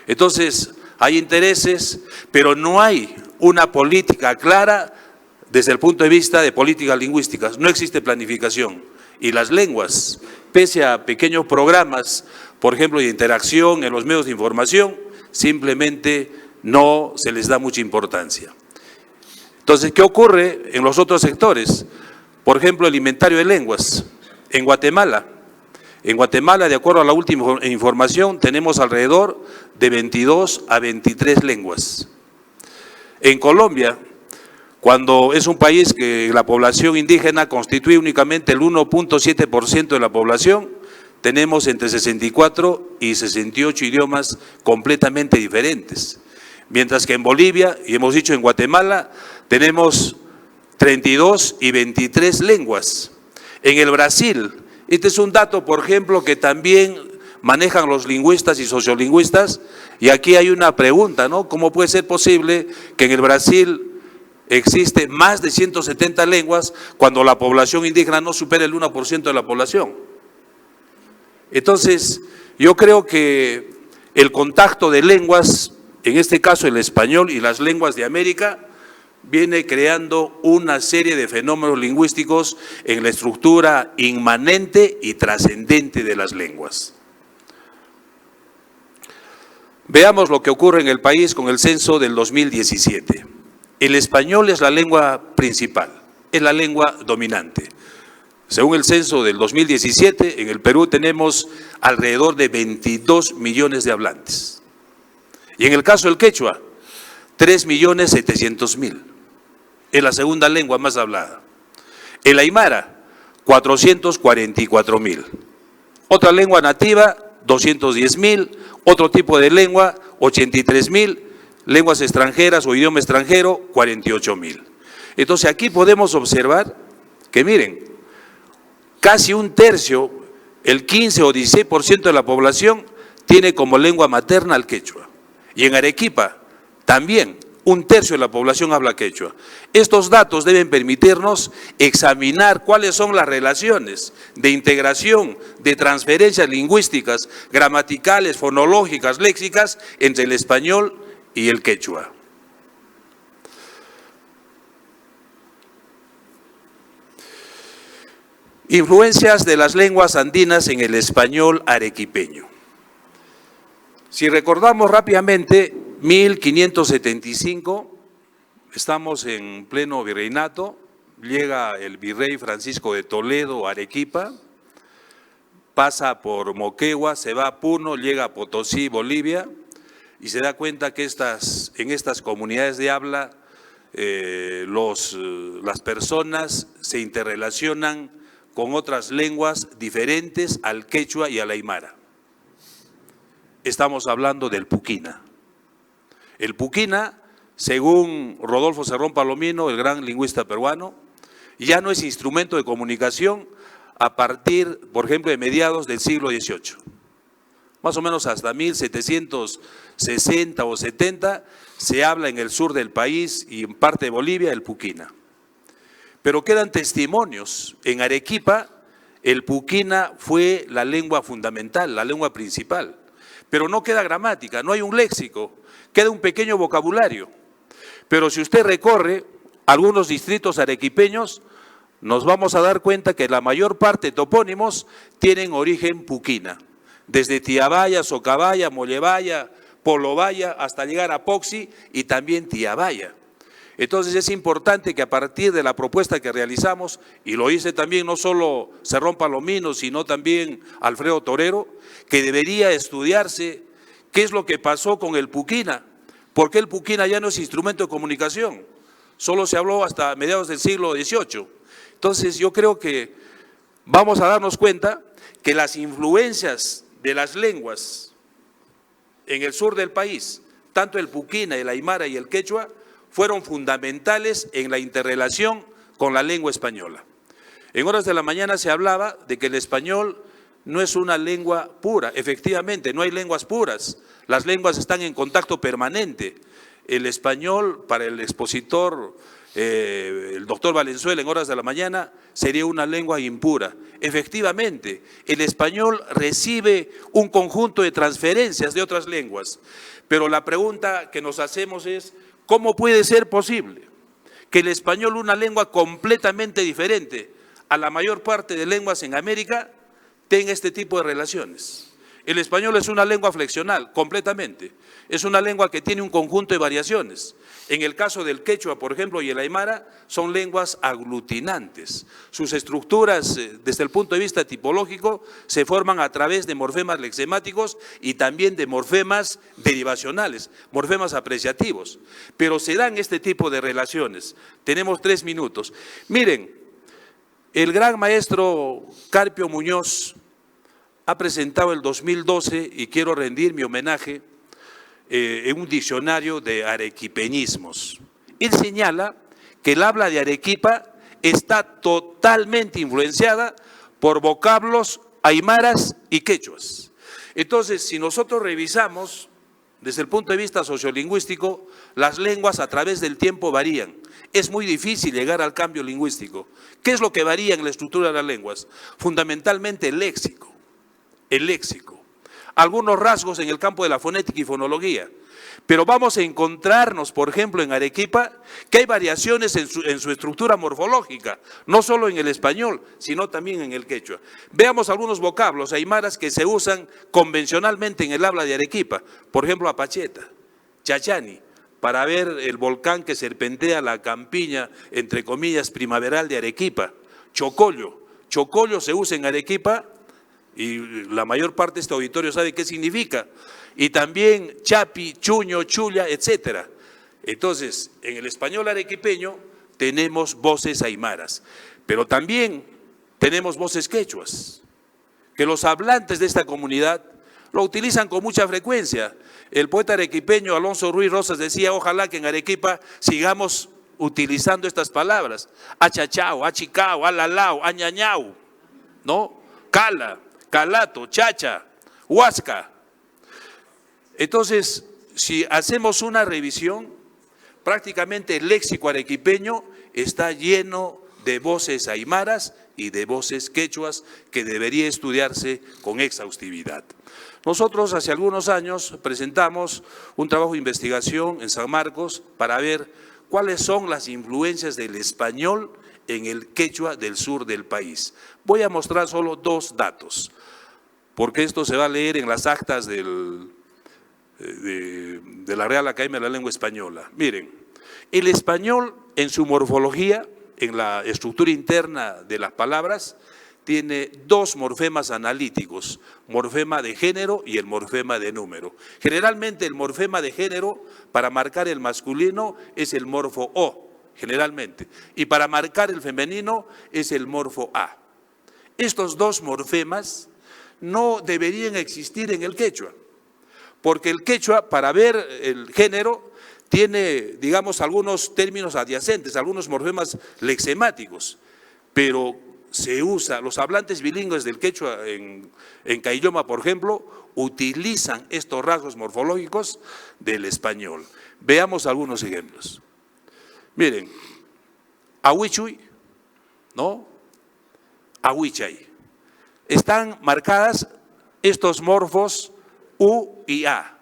Entonces, hay intereses, pero no hay una política clara desde el punto de vista de políticas lingüísticas. No existe planificación. y las lenguas, pese a pequeños programas, por ejemplo, de interacción en los medios de información, simplemente no se les da mucha importancia. Entonces, ¿qué ocurre en los otros sectores? Por ejemplo, el inventario de lenguas. En Guatemala, de acuerdo a la última información, tenemos alrededor de 22 a 23 lenguas. En Colombia, cuando es un país que la población indígena constituye únicamente el 1.7% de la población, tenemos entre 64 y 68 idiomas completamente diferentes. Mientras que en Bolivia, y hemos dicho en Guatemala, tenemos 32 y 23 lenguas. En el Brasil, este es un dato, por ejemplo, que también manejan los lingüistas y sociolingüistas, y aquí hay una pregunta, ¿no? ¿Cómo puede ser posible que en el Brasil existe más de 170 lenguas cuando la población indígena no supera el 1% de la población? Entonces, yo creo que el contacto de lenguas, en este caso el español y las lenguas de América, viene creando una serie de fenómenos lingüísticos en la estructura inmanente y trascendente de las lenguas. Veamos lo que ocurre en el país con el censo del 2017. El español es la lengua principal, es la lengua dominante. Según el censo del 2017, en el Perú tenemos alrededor de 22 millones de hablantes. Y en el caso del quechua, 3.700.000. Es la segunda lengua más hablada. El aymara, 444.000. Otra lengua nativa, 210.000. Otro tipo de lengua, 83.000. Lenguas extranjeras o idioma extranjero, 48.000. Entonces aquí podemos observar que miren, casi un tercio, el 15 o 16% de la población tiene como lengua materna el quechua. Y en Arequipa también un tercio de la población habla quechua. Estos datos deben permitirnos examinar cuáles son las relaciones de integración, de transferencias lingüísticas, gramaticales, fonológicas, léxicas entre el español y el quechua. Influencias de las lenguas andinas en el español arequipeño. Si recordamos rápidamente, 1575, estamos en pleno virreinato, llega el virrey Francisco de Toledo a Arequipa, pasa por Moquegua, se va a Puno, llega a Potosí, Bolivia, y se da cuenta que en estas comunidades de habla las personas se interrelacionan con otras lenguas diferentes al quechua y al aymara. Estamos hablando del puquina. El puquina, según Rodolfo Cerrón Palomino, el gran lingüista peruano, ya no es instrumento de comunicación a partir, por ejemplo, de mediados del siglo XVIII. Más o menos hasta 1760 o 70 se habla en el sur del país y en parte de Bolivia el puquina. Pero quedan testimonios. En Arequipa el puquina fue la lengua fundamental, la lengua principal. Pero no queda gramática, no hay un léxico, queda un pequeño vocabulario. Pero si usted recorre algunos distritos arequipeños, nos vamos a dar cuenta que la mayor parte de topónimos tienen origen puquina. Desde Tiabaya, Socabaya, Mollevaya, Polovaya, hasta llegar a Poxi y también Tiabaya. Entonces es importante que a partir de la propuesta que realizamos, y lo hice también no solo Cerrón Palomino, sino también Alfredo Torero, que debería estudiarse qué es lo que pasó con el puquina, por qué el puquina ya no es instrumento de comunicación, solo se habló hasta mediados del siglo XVIII. Entonces yo creo que vamos a darnos cuenta que las influencias de las lenguas en el sur del país, tanto el puquina, el aymara y el quechua, fueron fundamentales en la interrelación con la lengua española. En horas de la mañana se hablaba de que el español no es una lengua pura. Efectivamente, no hay lenguas puras. Las lenguas están en contacto permanente. El español, para el expositor, el doctor Valenzuela, en horas de la mañana, sería una lengua impura. Efectivamente, el español recibe un conjunto de transferencias de otras lenguas. Pero la pregunta que nos hacemos es, ¿cómo puede ser posible que el español, una lengua completamente diferente, a la mayor parte de lenguas en América tienen este tipo de relaciones. El español es una lengua flexional, completamente. Es una lengua que tiene un conjunto de variaciones. En el caso del quechua, por ejemplo, y el aymara, son lenguas aglutinantes. Sus estructuras, desde el punto de vista tipológico, se forman a través de morfemas lexemáticos y también de morfemas derivacionales, morfemas apreciativos. Pero se dan este tipo de relaciones. Tenemos 3 minutos. Miren, el gran maestro Carpio Muñoz ha presentado el 2012, y quiero rendir mi homenaje, en un diccionario de arequipeñismos. Él señala que el habla de Arequipa está totalmente influenciada por vocablos aymaras y quechuas. Entonces, si nosotros revisamos desde el punto de vista sociolingüístico, las lenguas a través del tiempo varían. Es muy difícil llegar al cambio lingüístico. ¿Qué es lo que varía en la estructura de las lenguas? Fundamentalmente el léxico. El léxico, algunos rasgos en el campo de la fonética y fonología, pero vamos a encontrarnos, por ejemplo, en Arequipa, que hay variaciones en su estructura morfológica, no solo en el español, sino también en el quechua. Veamos algunos vocablos aymaras que se usan convencionalmente en el habla de Arequipa, por ejemplo, apacheta, chachani, para ver el volcán que serpentea la campiña, entre comillas, primaveral de Arequipa, chocollo, chocollo se usa en Arequipa, y la mayor parte de este auditorio sabe qué significa, y también chapi, chuño, chulla, etcétera. Entonces, en el español arequipeño tenemos voces aymaras, pero también tenemos voces quechuas, que los hablantes de esta comunidad lo utilizan con mucha frecuencia. El poeta arequipeño Alonso Ruiz Rosas decía, ojalá que en Arequipa sigamos utilizando estas palabras, achachao, achicao, alalao, añañao, ¿no? Cala, calato, chacha, huasca. Entonces, si hacemos una revisión, prácticamente el léxico arequipeño está lleno de voces aymaras y de voces quechuas que debería estudiarse con exhaustividad. Nosotros hace algunos años presentamos un trabajo de investigación en San Marcos para ver cuáles son las influencias del español en el quechua del sur del país. Voy a mostrar solo 2 datos, porque esto se va a leer en las actas de la Real Academia de la Lengua Española. Miren, el español en su morfología, en la estructura interna de las palabras, tiene 2 morfemas analíticos, morfema de género y el morfema de número. Generalmente el morfema de género, para marcar el masculino, es el morfo O, generalmente, y para marcar el femenino es el morfo A. Estos 2 morfemas no deberían existir en el quechua, porque el quechua, para ver el género, tiene, digamos, algunos términos adyacentes, algunos morfemas lexemáticos, pero se usa, los hablantes bilingües del quechua en Caylloma, por ejemplo, utilizan estos rasgos morfológicos del español. Veamos algunos ejemplos. Miren, ahuichui, ¿no? Ahuichay. Están marcadas estos morfos U y A.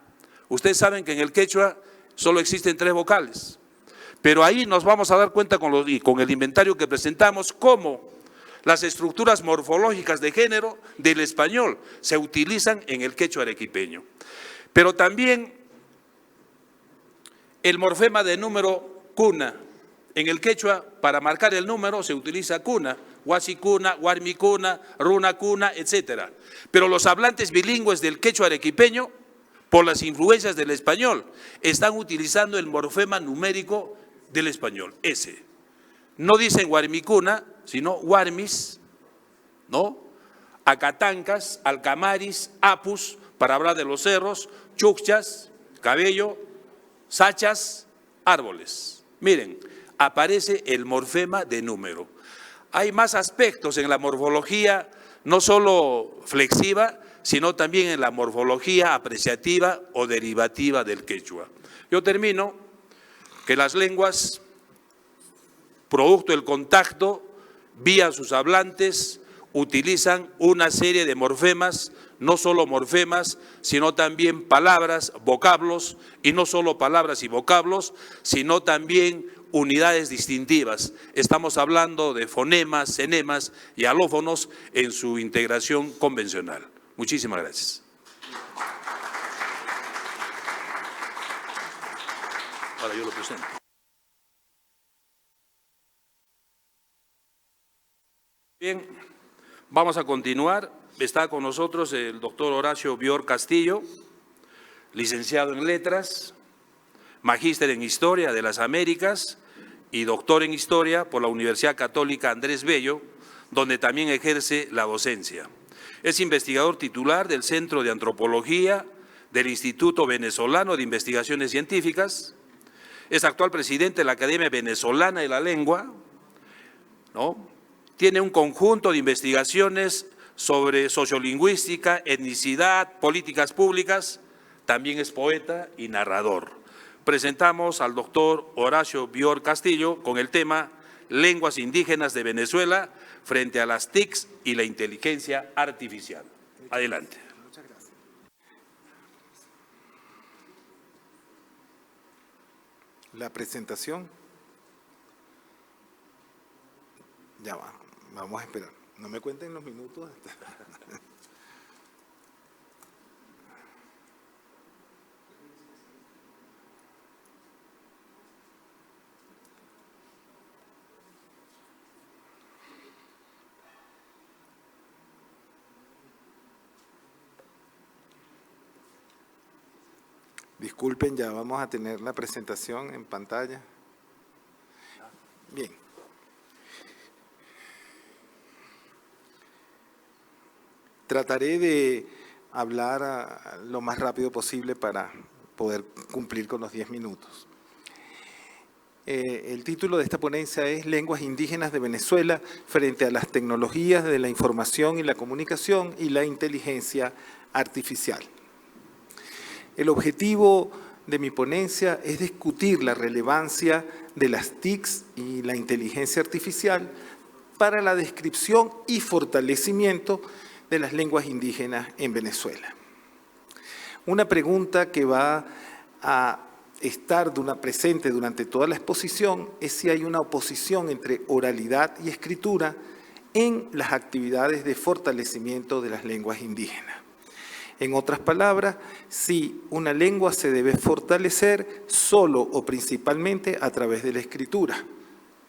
Ustedes saben que en el quechua solo existen 3 vocales, pero ahí nos vamos a dar cuenta con el inventario que presentamos cómo las estructuras morfológicas de género del español se utilizan en el quechua arequipeño. Pero también el morfema de número cuna. En el quechua, para marcar el número, se utiliza cuna, huasicuna, huarmicuna, runacuna, etc. Pero los hablantes bilingües del quechua arequipeño, por las influencias del español, están utilizando el morfema numérico del español, S. No dicen huarmicuna, sino huarmis, ¿no? Acatancas, alcamaris, apus, para hablar de los cerros, chuchas, cabello, sachas, árboles. Miren, aparece el morfema de número. Hay más aspectos en la morfología, no solo flexiva, sino también en la morfología apreciativa o derivativa del quechua. Yo termino que las lenguas, producto del contacto, vía sus hablantes, utilizan una serie de morfemas no solo morfemas, sino también palabras, vocablos, y no solo palabras y vocablos, sino también unidades distintivas. Estamos hablando de fonemas, cenemas y alófonos en su integración convencional. Muchísimas gracias. Ahora yo lo presento. Bien, vamos a continuar. Está con nosotros el doctor Horacio Bior Castillo, licenciado en Letras, magíster en Historia de las Américas y doctor en Historia por la Universidad Católica Andrés Bello, donde también ejerce la docencia. Es investigador titular del Centro de Antropología del Instituto Venezolano de Investigaciones Científicas. Es actual presidente de la Academia Venezolana de la Lengua, ¿no? Tiene un conjunto de investigaciones sobre sociolingüística, etnicidad, políticas públicas. También es poeta y narrador. Presentamos al doctor Horacio Bior Castillo con el tema Lenguas indígenas de Venezuela frente a las TICs y la inteligencia artificial. Adelante. Muchas gracias. La presentación. Ya va, vamos a esperar. No me cuenten los minutos. Disculpen, ya vamos a tener la presentación en pantalla. Bien. Trataré de hablar lo más rápido posible para poder cumplir con los 10 minutos. El título de esta ponencia es Lenguas indígenas de Venezuela frente a las tecnologías de la información y la comunicación y la inteligencia artificial. El objetivo de mi ponencia es discutir la relevancia de las TICs y la inteligencia artificial para la descripción y fortalecimiento de las lenguas indígenas en Venezuela. Una pregunta que va a estar presente durante toda la exposición es si hay una oposición entre oralidad y escritura en las actividades de fortalecimiento de las lenguas indígenas. En otras palabras, si una lengua se debe fortalecer solo o principalmente a través de la escritura.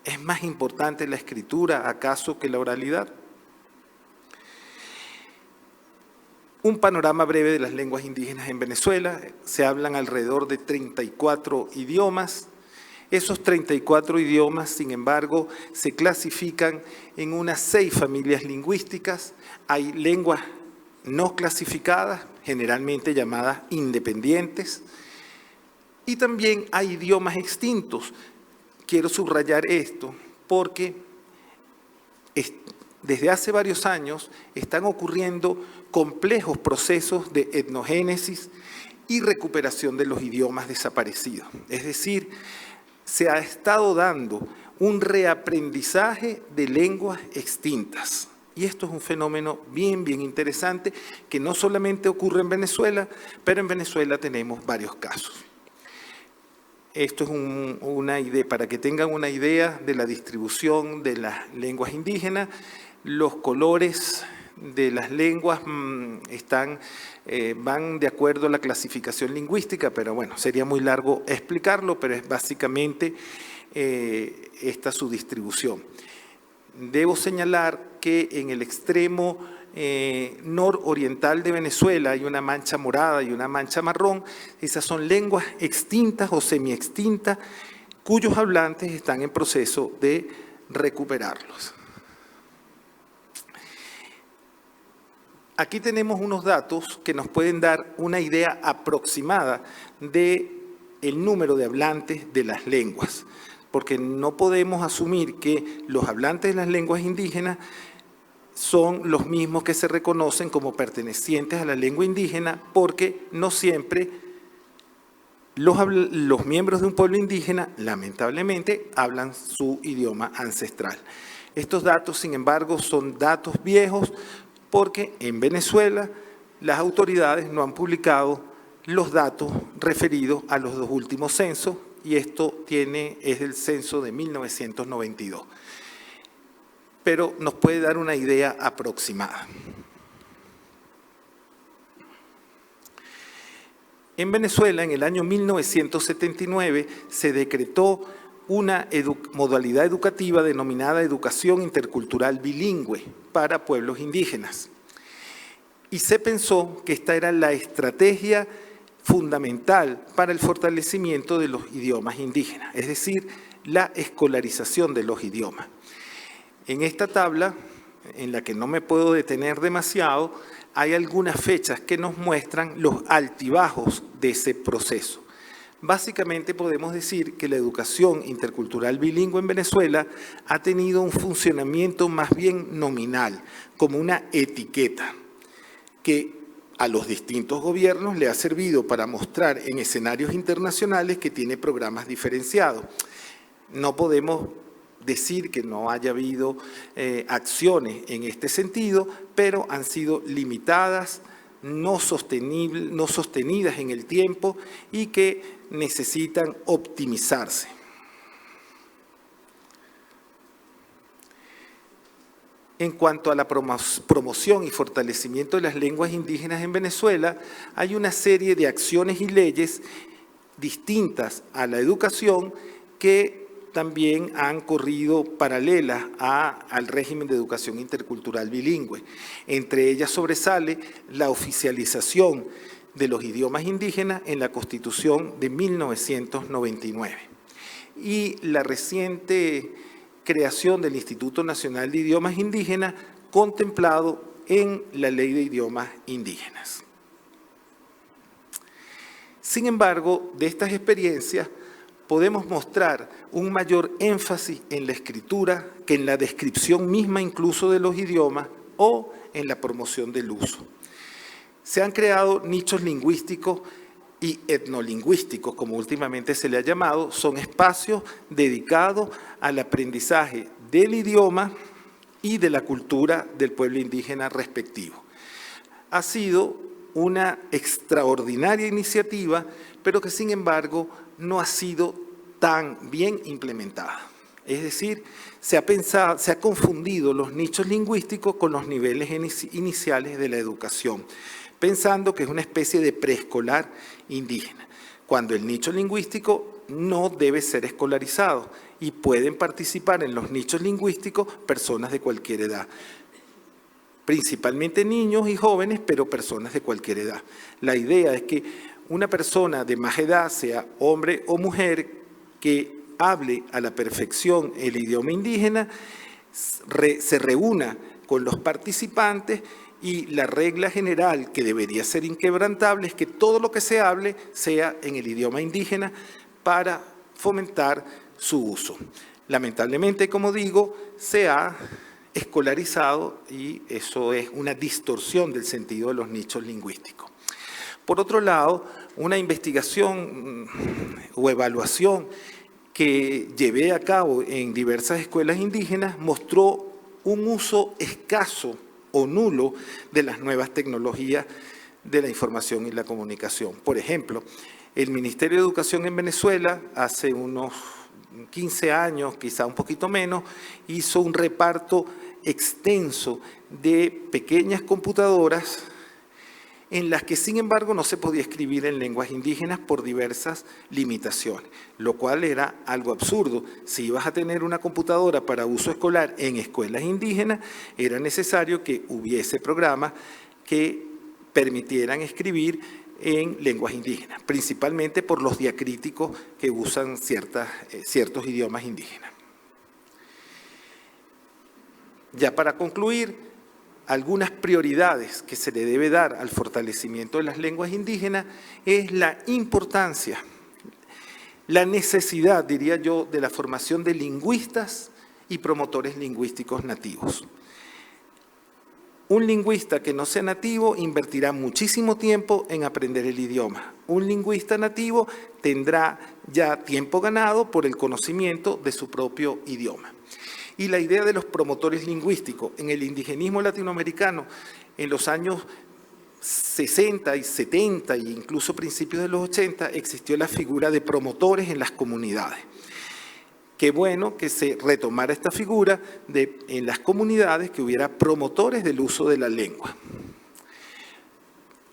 ¿Es más importante la escritura acaso que la oralidad? Un panorama breve de las lenguas indígenas en Venezuela. Se hablan alrededor de 34 idiomas. Esos 34 idiomas, sin embargo, se clasifican en unas 6 familias lingüísticas. Hay lenguas no clasificadas, generalmente llamadas independientes, y también hay idiomas extintos. Quiero subrayar esto porque desde hace varios años están ocurriendo complejos procesos de etnogénesis y recuperación de los idiomas desaparecidos. Es decir, se ha estado dando un reaprendizaje de lenguas extintas. Y esto es un fenómeno bien interesante que no solamente ocurre en Venezuela, pero en Venezuela tenemos varios casos. Esto es una idea, para que tengan una idea de la distribución de las lenguas indígenas. Los colores de las lenguas van de acuerdo a la clasificación lingüística, pero bueno, sería muy largo explicarlo, pero es básicamente esta su distribución. Debo señalar que en el extremo nororiental de Venezuela hay una mancha morada y una mancha marrón. Esas son lenguas extintas o semiextintas cuyos hablantes están en proceso de recuperarlos. Aquí tenemos unos datos que nos pueden dar una idea aproximada del número de hablantes de las lenguas, porque no podemos asumir que los hablantes de las lenguas indígenas son los mismos que se reconocen como pertenecientes a la lengua indígena, porque no siempre los miembros de un pueblo indígena, lamentablemente, hablan su idioma ancestral. Estos datos, sin embargo, son datos viejos, porque en Venezuela las autoridades no han publicado los datos referidos a los dos últimos censos, y esto es el censo de 1992. Pero nos puede dar una idea aproximada. En Venezuela, en el año 1979, se decretó una modalidad educativa denominada Educación Intercultural Bilingüe para pueblos indígenas. Y se pensó que esta era la estrategia fundamental para el fortalecimiento de los idiomas indígenas, es decir, la escolarización de los idiomas. En esta tabla, en la que no me puedo detener demasiado, hay algunas fechas que nos muestran los altibajos de ese proceso. Básicamente podemos decir que la educación intercultural bilingüe en Venezuela ha tenido un funcionamiento más bien nominal, como una etiqueta, que a los distintos gobiernos le ha servido para mostrar en escenarios internacionales que tiene programas diferenciados. No podemos decir que no haya habido acciones en este sentido, pero han sido limitadas, no sostenidas en el tiempo y que necesitan optimizarse. En cuanto a la promoción y fortalecimiento de las lenguas indígenas en Venezuela, hay una serie de acciones y leyes distintas a la educación que también han corrido paralelas al régimen de educación intercultural bilingüe. Entre ellas sobresale la oficialización de los idiomas indígenas en la Constitución de 1999 y la reciente creación del Instituto Nacional de Idiomas Indígenas contemplado en la Ley de Idiomas Indígenas. Sin embargo, de estas experiencias podemos mostrar un mayor énfasis en la escritura que en la descripción misma incluso de los idiomas o en la promoción del uso. Se han creado nichos lingüísticos y etnolingüísticos, como últimamente se le ha llamado, son espacios dedicados al aprendizaje del idioma y de la cultura del pueblo indígena respectivo. Ha sido una extraordinaria iniciativa, pero que sin embargo no ha sido tan bien implementada. Es decir, se ha confundido los nichos lingüísticos con los niveles iniciales de la educación, pensando que es una especie de preescolar indígena, cuando el nicho lingüístico no debe ser escolarizado y pueden participar en los nichos lingüísticos personas de cualquier edad, principalmente niños y jóvenes, pero personas de cualquier edad. La idea es que una persona de más edad, sea hombre o mujer, que hable a la perfección el idioma indígena, se reúna con los participantes y la regla general que debería ser inquebrantable es que todo lo que se hable sea en el idioma indígena para fomentar su uso. Lamentablemente, como digo, se ha escolarizado y eso es una distorsión del sentido de los nichos lingüísticos. Por otro lado, una investigación o evaluación que llevé a cabo en diversas escuelas indígenas mostró un uso escaso o nulo de las nuevas tecnologías de la información y la comunicación. Por ejemplo, el Ministerio de Educación en Venezuela hace unos 15 años, quizá un poquito menos, hizo un reparto extenso de pequeñas computadoras en las que, sin embargo, no se podía escribir en lenguas indígenas por diversas limitaciones, lo cual era algo absurdo. Si ibas a tener una computadora para uso escolar en escuelas indígenas, era necesario que hubiese programas que permitieran escribir en lenguas indígenas, principalmente por los diacríticos que usan ciertos idiomas indígenas. Ya para concluir, algunas prioridades que se le debe dar al fortalecimiento de las lenguas indígenas es la importancia, la necesidad, diría yo, de la formación de lingüistas y promotores lingüísticos nativos. Un lingüista que no sea nativo invertirá muchísimo tiempo en aprender el idioma. Un lingüista nativo tendrá ya tiempo ganado por el conocimiento de su propio idioma. Y la idea de los promotores lingüísticos en el indigenismo latinoamericano en los años 60 y 70 e incluso principios de los 80 existió la figura de promotores en las comunidades. Qué bueno que se retomara esta figura en las comunidades, que hubiera promotores del uso de la lengua.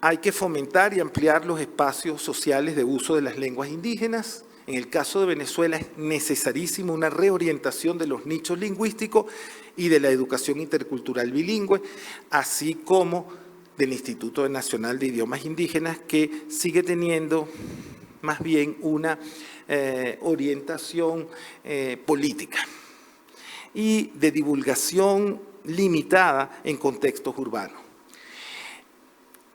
Hay que fomentar y ampliar los espacios sociales de uso de las lenguas indígenas. En el caso de Venezuela es necesarísimo una reorientación de los nichos lingüísticos y de la educación intercultural bilingüe, así como del Instituto Nacional de Idiomas Indígenas, que sigue teniendo más bien una orientación política y de divulgación limitada en contextos urbanos.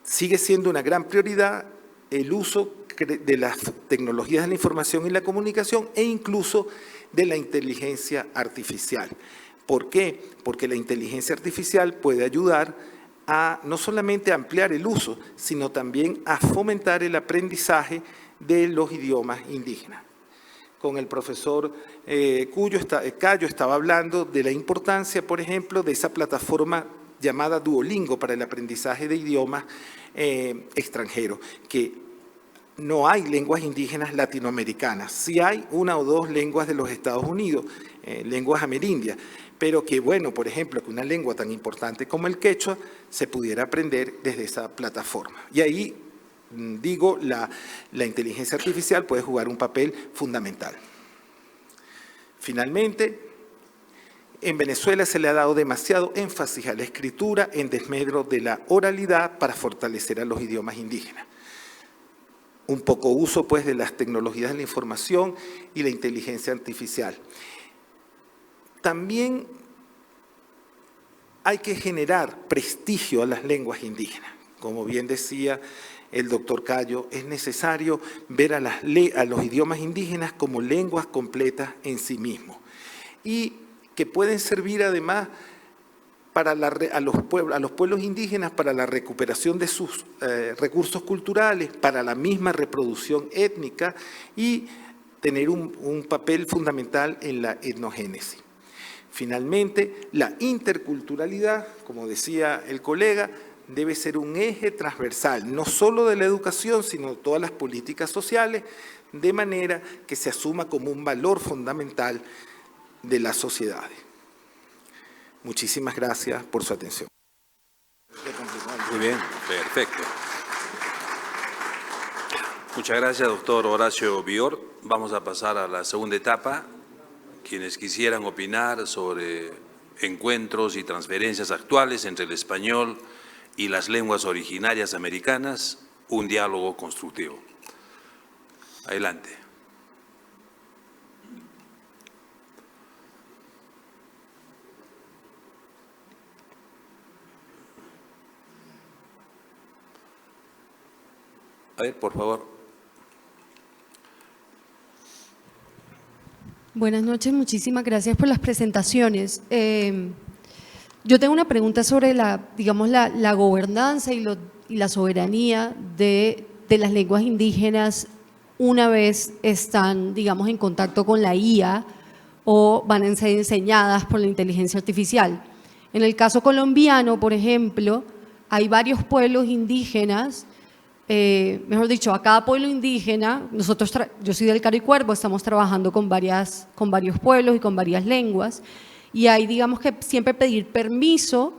Sigue siendo una gran prioridad el uso de las tecnologías de la información y la comunicación e incluso de la inteligencia artificial. ¿Por qué? Porque la inteligencia artificial puede ayudar a no solamente ampliar el uso, sino también a fomentar el aprendizaje de los idiomas indígenas. Con el profesor Cayo estaba hablando de la importancia, por ejemplo, de esa plataforma llamada Duolingo para el aprendizaje de idiomas extranjeros, que no hay lenguas indígenas latinoamericanas. Sí hay una o dos lenguas de los Estados Unidos, lenguas amerindias, pero que, bueno, por ejemplo, que una lengua tan importante como el quechua se pudiera aprender desde esa plataforma. Y ahí, digo, la inteligencia artificial puede jugar un papel fundamental. Finalmente, en Venezuela se le ha dado demasiado énfasis a la escritura en desmedro de la oralidad para fortalecer a los idiomas indígenas. Un poco uso, pues, de las tecnologías de la información y la inteligencia artificial. También hay que generar prestigio a las lenguas indígenas. Como bien decía el doctor Cayo, es necesario ver a los idiomas indígenas como lenguas completas en sí mismos y que pueden servir además para a los pueblos indígenas para la recuperación de sus recursos culturales, para la misma reproducción étnica y tener un papel fundamental en la etnogénesis. Finalmente, la interculturalidad, como decía el colega, debe ser un eje transversal, no solo de la educación, sino de todas las políticas sociales, de manera que se asuma como un valor fundamental de las sociedades. Muchísimas gracias por su atención. Muy bien, perfecto. Muchas gracias, doctor Horacio Biort. Vamos a pasar a la segunda etapa. Quienes quisieran opinar sobre encuentros y transferencias actuales entre el español y las lenguas originarias americanas, un diálogo constructivo. Adelante. A ver, por favor. Buenas noches, muchísimas gracias por las presentaciones. Yo tengo una pregunta sobre la gobernanza y la soberanía de las lenguas indígenas una vez están, digamos, en contacto con la IA o van a ser enseñadas por la inteligencia artificial. En el caso colombiano, por ejemplo, hay varios pueblos indígenas. Mejor dicho, a cada pueblo indígena, yo soy del Caricuervo, estamos trabajando con varios pueblos y con varias lenguas, y hay, digamos, que siempre pedir permiso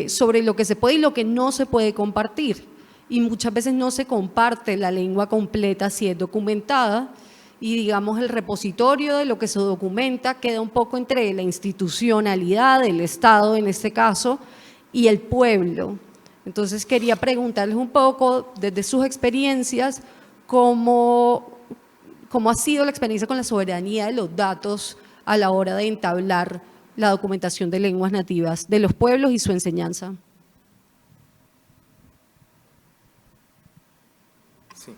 sobre lo que se puede y lo que no se puede compartir, y muchas veces no se comparte la lengua completa si es documentada, y digamos el repositorio de lo que se documenta queda un poco entre la institucionalidad del Estado, en este caso, y el pueblo. Entonces quería preguntarles un poco, desde sus experiencias, cómo ha sido la experiencia con la soberanía de los datos a la hora de entablar la documentación de lenguas nativas de los pueblos y su enseñanza. Sí.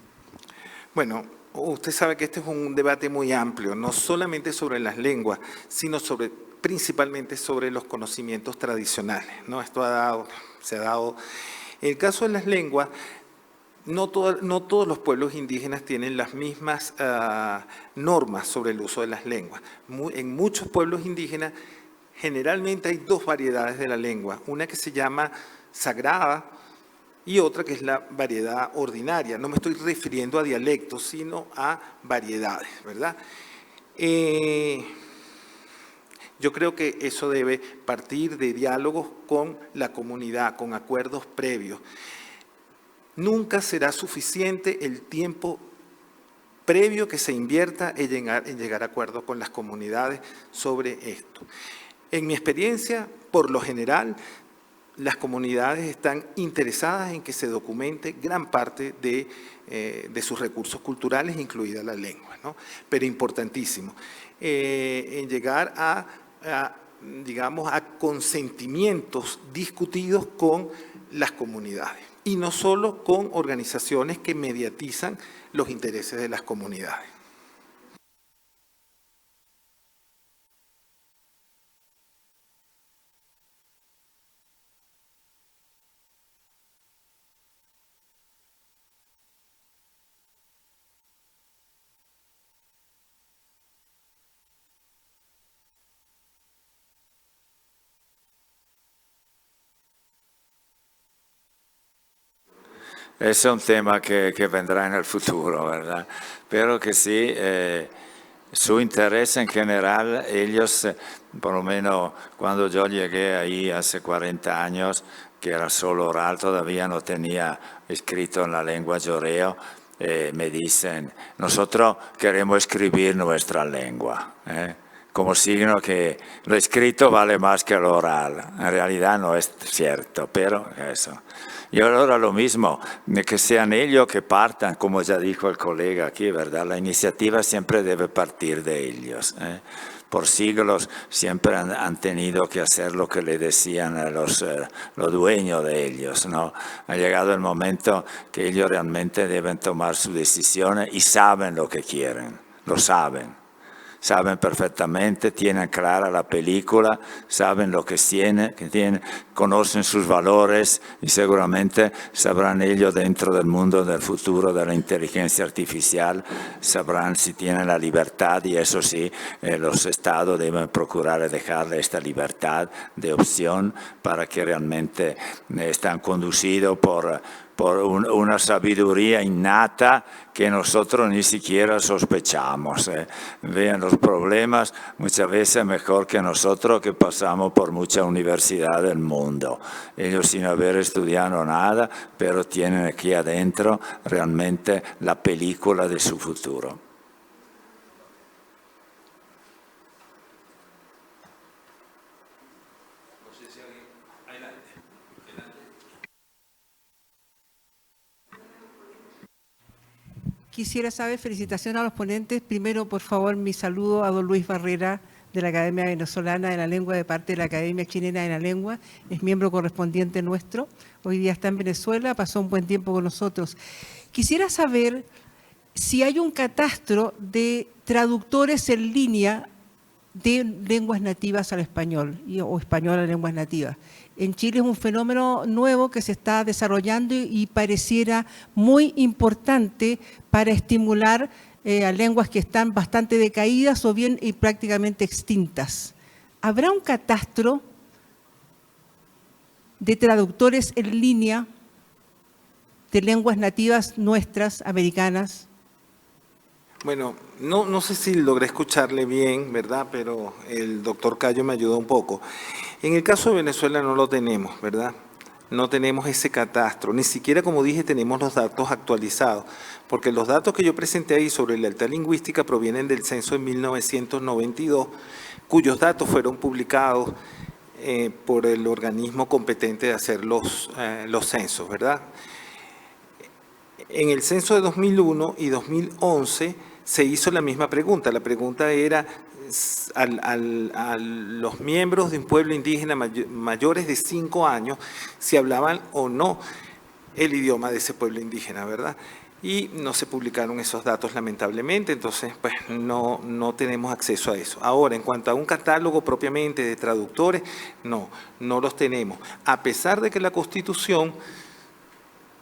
Bueno, usted sabe que este es un debate muy amplio, no solamente sobre las lenguas, sino principalmente sobre los conocimientos tradicionales, ¿no? Esto se ha dado. En el caso de las lenguas, no todos los pueblos indígenas tienen las mismas normas sobre el uso de las lenguas. En muchos pueblos indígenas, generalmente hay dos variedades de la lengua. Una que se llama sagrada y otra que es la variedad ordinaria. No me estoy refiriendo a dialectos, sino a variedades, ¿verdad? Yo creo que eso debe partir de diálogos con la comunidad, con acuerdos previos. Nunca será suficiente el tiempo previo que se invierta en llegar a acuerdos con las comunidades sobre esto. En mi experiencia, por lo general, las comunidades están interesadas en que se documente gran parte de sus recursos culturales, incluida la lengua, ¿no? Pero importantísimo, en llegar digamos, a consentimientos discutidos con las comunidades y no solo con organizaciones que mediatizan los intereses de las comunidades. Ese es un tema que vendrá en el futuro, ¿verdad? Pero que sí, su interés en general, ellos, por lo menos cuando yo llegué ahí hace 40 años, que era solo oral, todavía no tenía escrito en la lengua yoreo, me dicen, nosotros queremos escribir nuestra lengua, como signo que lo escrito vale más que lo oral. En realidad no es cierto, pero eso. Y ahora lo mismo, que sean ellos que partan, como ya dijo el colega aquí, ¿verdad? La iniciativa siempre debe partir de ellos. Por siglos siempre han tenido que hacer lo que le decían a los dueños de ellos, ¿no? Ha llegado el momento que ellos realmente deben tomar sus decisiones y saben lo que quieren, lo saben. Saben perfectamente, tienen clara la película, saben lo que tienen, conocen sus valores y seguramente sabrán ellos dentro del mundo del futuro de la inteligencia artificial, sabrán si tienen la libertad y eso sí, los estados deben procurar dejarle esta libertad de opción para que realmente están conducidos por una sabiduría innata que nosotros ni siquiera sospechamos. Vean los problemas muchas veces mejor que nosotros que pasamos por mucha universidad del mundo. Ellos sin haber estudiado nada, pero tienen aquí adentro realmente la película de su futuro. Quisiera saber, felicitaciones a los ponentes. Primero, por favor, mi saludo a don Luis Barrera, de la Academia Venezolana de la Lengua, de parte de la Academia Chilena de la Lengua. Es miembro correspondiente nuestro. Hoy día está en Venezuela, pasó un buen tiempo con nosotros. Quisiera saber si hay un catastro de traductores en línea de lenguas nativas al español o español a lenguas nativas. En Chile es un fenómeno nuevo que se está desarrollando y pareciera muy importante para estimular a lenguas que están bastante decaídas o bien y prácticamente extintas. ¿Habrá un catastro de traductores en línea de lenguas nativas nuestras, americanas? Bueno, no sé si logré escucharle bien, ¿verdad? Pero el doctor Cayo me ayudó un poco. En el caso de Venezuela no lo tenemos, ¿verdad? No tenemos ese catastro, ni siquiera, como dije, tenemos los datos actualizados, porque los datos que yo presenté ahí sobre lealtad lingüística provienen del censo de 1992, cuyos datos fueron publicados por el organismo competente de hacer los censos, ¿verdad? En el censo de 2001 y 2011 se hizo la misma pregunta. La pregunta era a los miembros de un pueblo indígena mayores de 5 años si hablaban o no el idioma de ese pueblo indígena, ¿verdad? Y no se publicaron esos datos lamentablemente, entonces pues no tenemos acceso a eso. Ahora, en cuanto a un catálogo propiamente de traductores, no los tenemos. A pesar de que la Constitución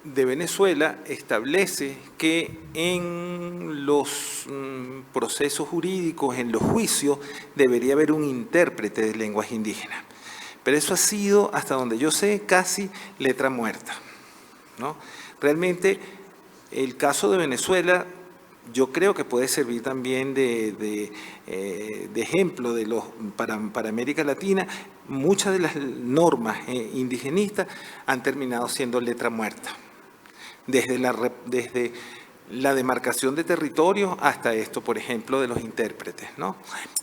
de Venezuela establece que en los procesos jurídicos, en los juicios, debería haber un intérprete de lenguas indígenas. Pero eso ha sido, hasta donde yo sé, casi letra muerta. ¿no? Realmente, el caso de Venezuela, yo creo que puede servir también de ejemplo para América Latina. Muchas de las normas indigenistas han terminado siendo letra muerta. Desde la demarcación de territorios hasta esto, por ejemplo, de los intérpretes, ¿no?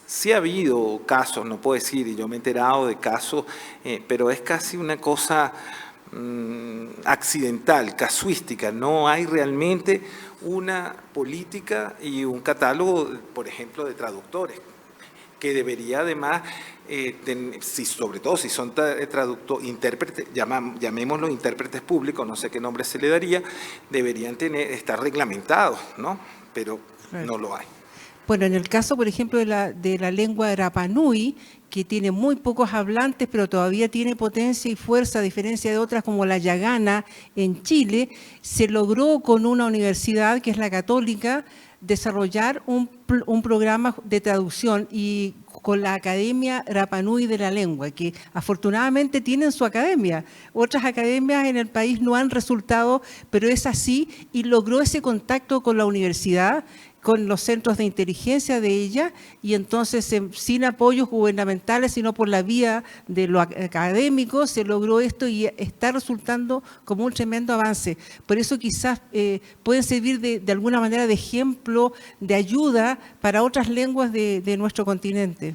Sí ha habido casos, no puedo decir, y yo me he enterado de casos, pero es casi una cosa accidental, casuística. No hay realmente una política y un catálogo, por ejemplo, de traductores, que debería además, sobre todo si son intérpretes, llamémoslos intérpretes públicos, no sé qué nombre se le daría, deberían estar reglamentados, ¿no? Pero no lo hay. Bueno, en el caso, por ejemplo, de la lengua Rapa Nui, que tiene muy pocos hablantes, pero todavía tiene potencia y fuerza, a diferencia de otras como la Yagana en Chile, se logró con una universidad, que es la Católica, desarrollar un programa de traducción y con la Academia Rapa Nui de la Lengua, que afortunadamente tienen su academia. Otras academias en el país no han resultado, pero es así, y logró ese contacto con la universidad, con los centros de inteligencia de ella, y entonces sin apoyos gubernamentales, sino por la vía de lo académico, se logró esto y está resultando como un tremendo avance. Por eso quizás pueden servir de alguna manera de ejemplo, de ayuda para otras lenguas de nuestro continente.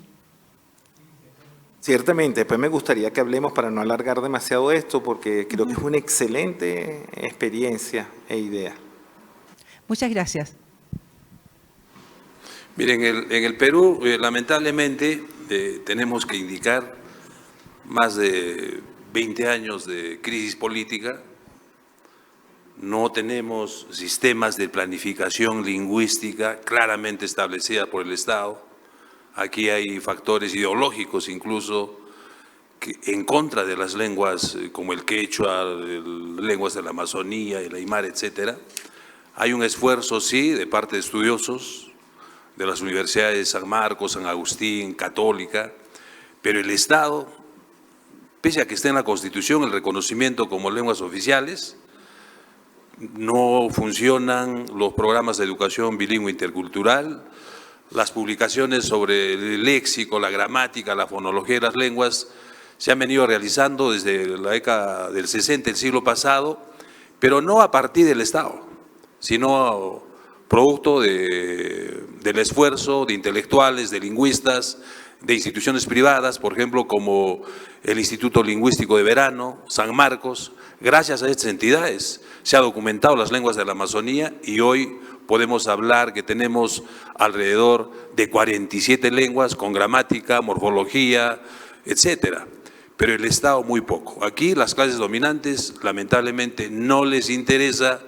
Ciertamente, después me gustaría que hablemos, para no alargar demasiado esto, porque creo que es una excelente experiencia e idea. Muchas gracias. Miren, en el Perú, lamentablemente, tenemos que indicar más de 20 años de crisis política. No tenemos sistemas de planificación lingüística claramente establecida por el Estado. Aquí hay factores ideológicos incluso en contra de las lenguas como el quechua, lenguas de la Amazonía, el aymara, etcétera. Hay un esfuerzo, sí, de parte de estudiosos de las universidades de San Marcos, San Agustín, Católica, pero el Estado, pese a que esté en la Constitución el reconocimiento como lenguas oficiales, no funcionan los programas de educación bilingüe intercultural, las publicaciones sobre el léxico, la gramática, la fonología de las lenguas se han venido realizando desde la década del 60 del siglo pasado, pero no a partir del Estado, sino producto del esfuerzo de intelectuales, de lingüistas, de instituciones privadas, por ejemplo, como el Instituto Lingüístico de Verano, San Marcos. Gracias a estas entidades se ha documentado las lenguas de la Amazonía y hoy podemos hablar que tenemos alrededor de 47 lenguas con gramática, morfología, etcétera. Pero el Estado muy poco. Aquí las clases dominantes, lamentablemente, no les interesa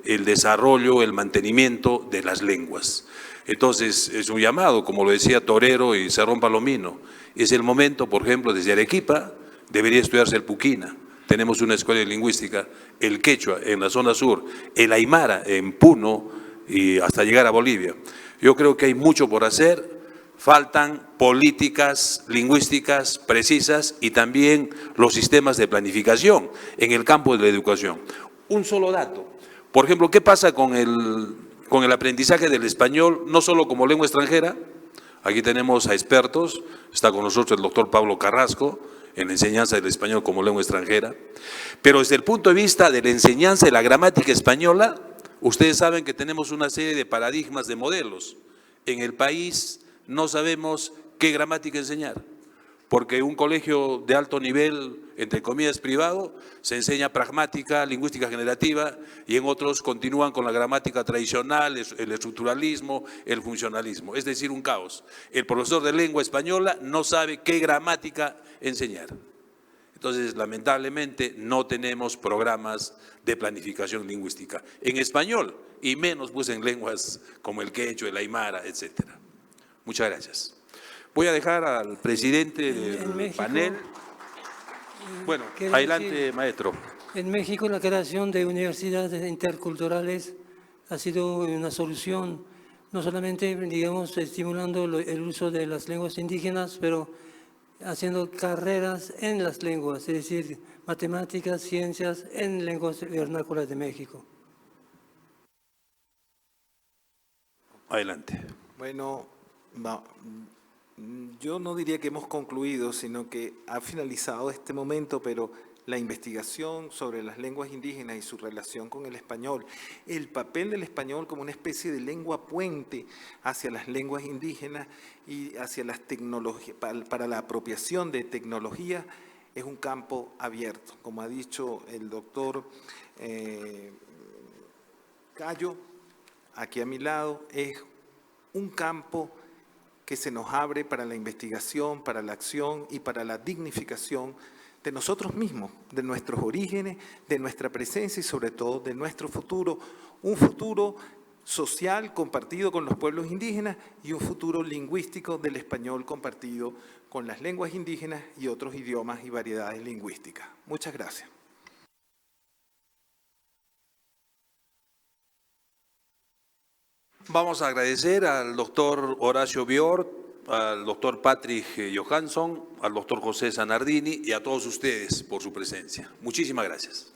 el desarrollo, el mantenimiento de las lenguas. Entonces, es un llamado, como lo decía Torero y Cerrón Palomino. Es el momento, por ejemplo, desde Arequipa, debería estudiarse el puquina. Tenemos una escuela de lingüística, el quechua en la zona sur, el aymara en Puno y hasta llegar a Bolivia. Yo creo que hay mucho por hacer, faltan políticas lingüísticas precisas y también los sistemas de planificación en el campo de la educación. Un solo dato. Por ejemplo, ¿qué pasa con el aprendizaje del español, no solo como lengua extranjera? Aquí tenemos a expertos, está con nosotros el doctor Pablo Carrasco, en la enseñanza del español como lengua extranjera, pero desde el punto de vista de la enseñanza de la gramática española, ustedes saben que tenemos una serie de paradigmas, de modelos. En el país no sabemos qué gramática enseñar, porque un colegio de alto nivel, entre comillas, privado, se enseña pragmática, lingüística generativa, y en otros continúan con la gramática tradicional, el estructuralismo, el funcionalismo, es decir, un caos. El profesor de lengua española no sabe qué gramática enseñar. Entonces, lamentablemente, no tenemos programas de planificación lingüística en español, y menos pues en lenguas como el quechua, el aymara, etcétera. Muchas gracias. Voy a dejar al presidente del panel. Bueno, adelante, maestro. En México la creación de universidades interculturales ha sido una solución, no solamente, digamos, estimulando el uso de las lenguas indígenas, pero haciendo carreras en las lenguas, es decir, matemáticas, ciencias en lenguas vernáculas de México. Adelante. Bueno, yo no diría que hemos concluido, sino que ha finalizado este momento, pero la investigación sobre las lenguas indígenas y su relación con el español, el papel del español como una especie de lengua puente hacia las lenguas indígenas y hacia las tecnologías, para la apropiación de tecnología, es un campo abierto. Como ha dicho el doctor Cayo, aquí a mi lado, es un campo que se nos abre para la investigación, para la acción y para la dignificación de nosotros mismos, de nuestros orígenes, de nuestra presencia y sobre todo de nuestro futuro, un futuro social compartido con los pueblos indígenas y un futuro lingüístico del español compartido con las lenguas indígenas y otros idiomas y variedades lingüísticas. Muchas gracias. Vamos a agradecer al doctor Horacio Biort, al doctor Patrick Johansson, al doctor José Zanardini y a todos ustedes por su presencia. Muchísimas gracias.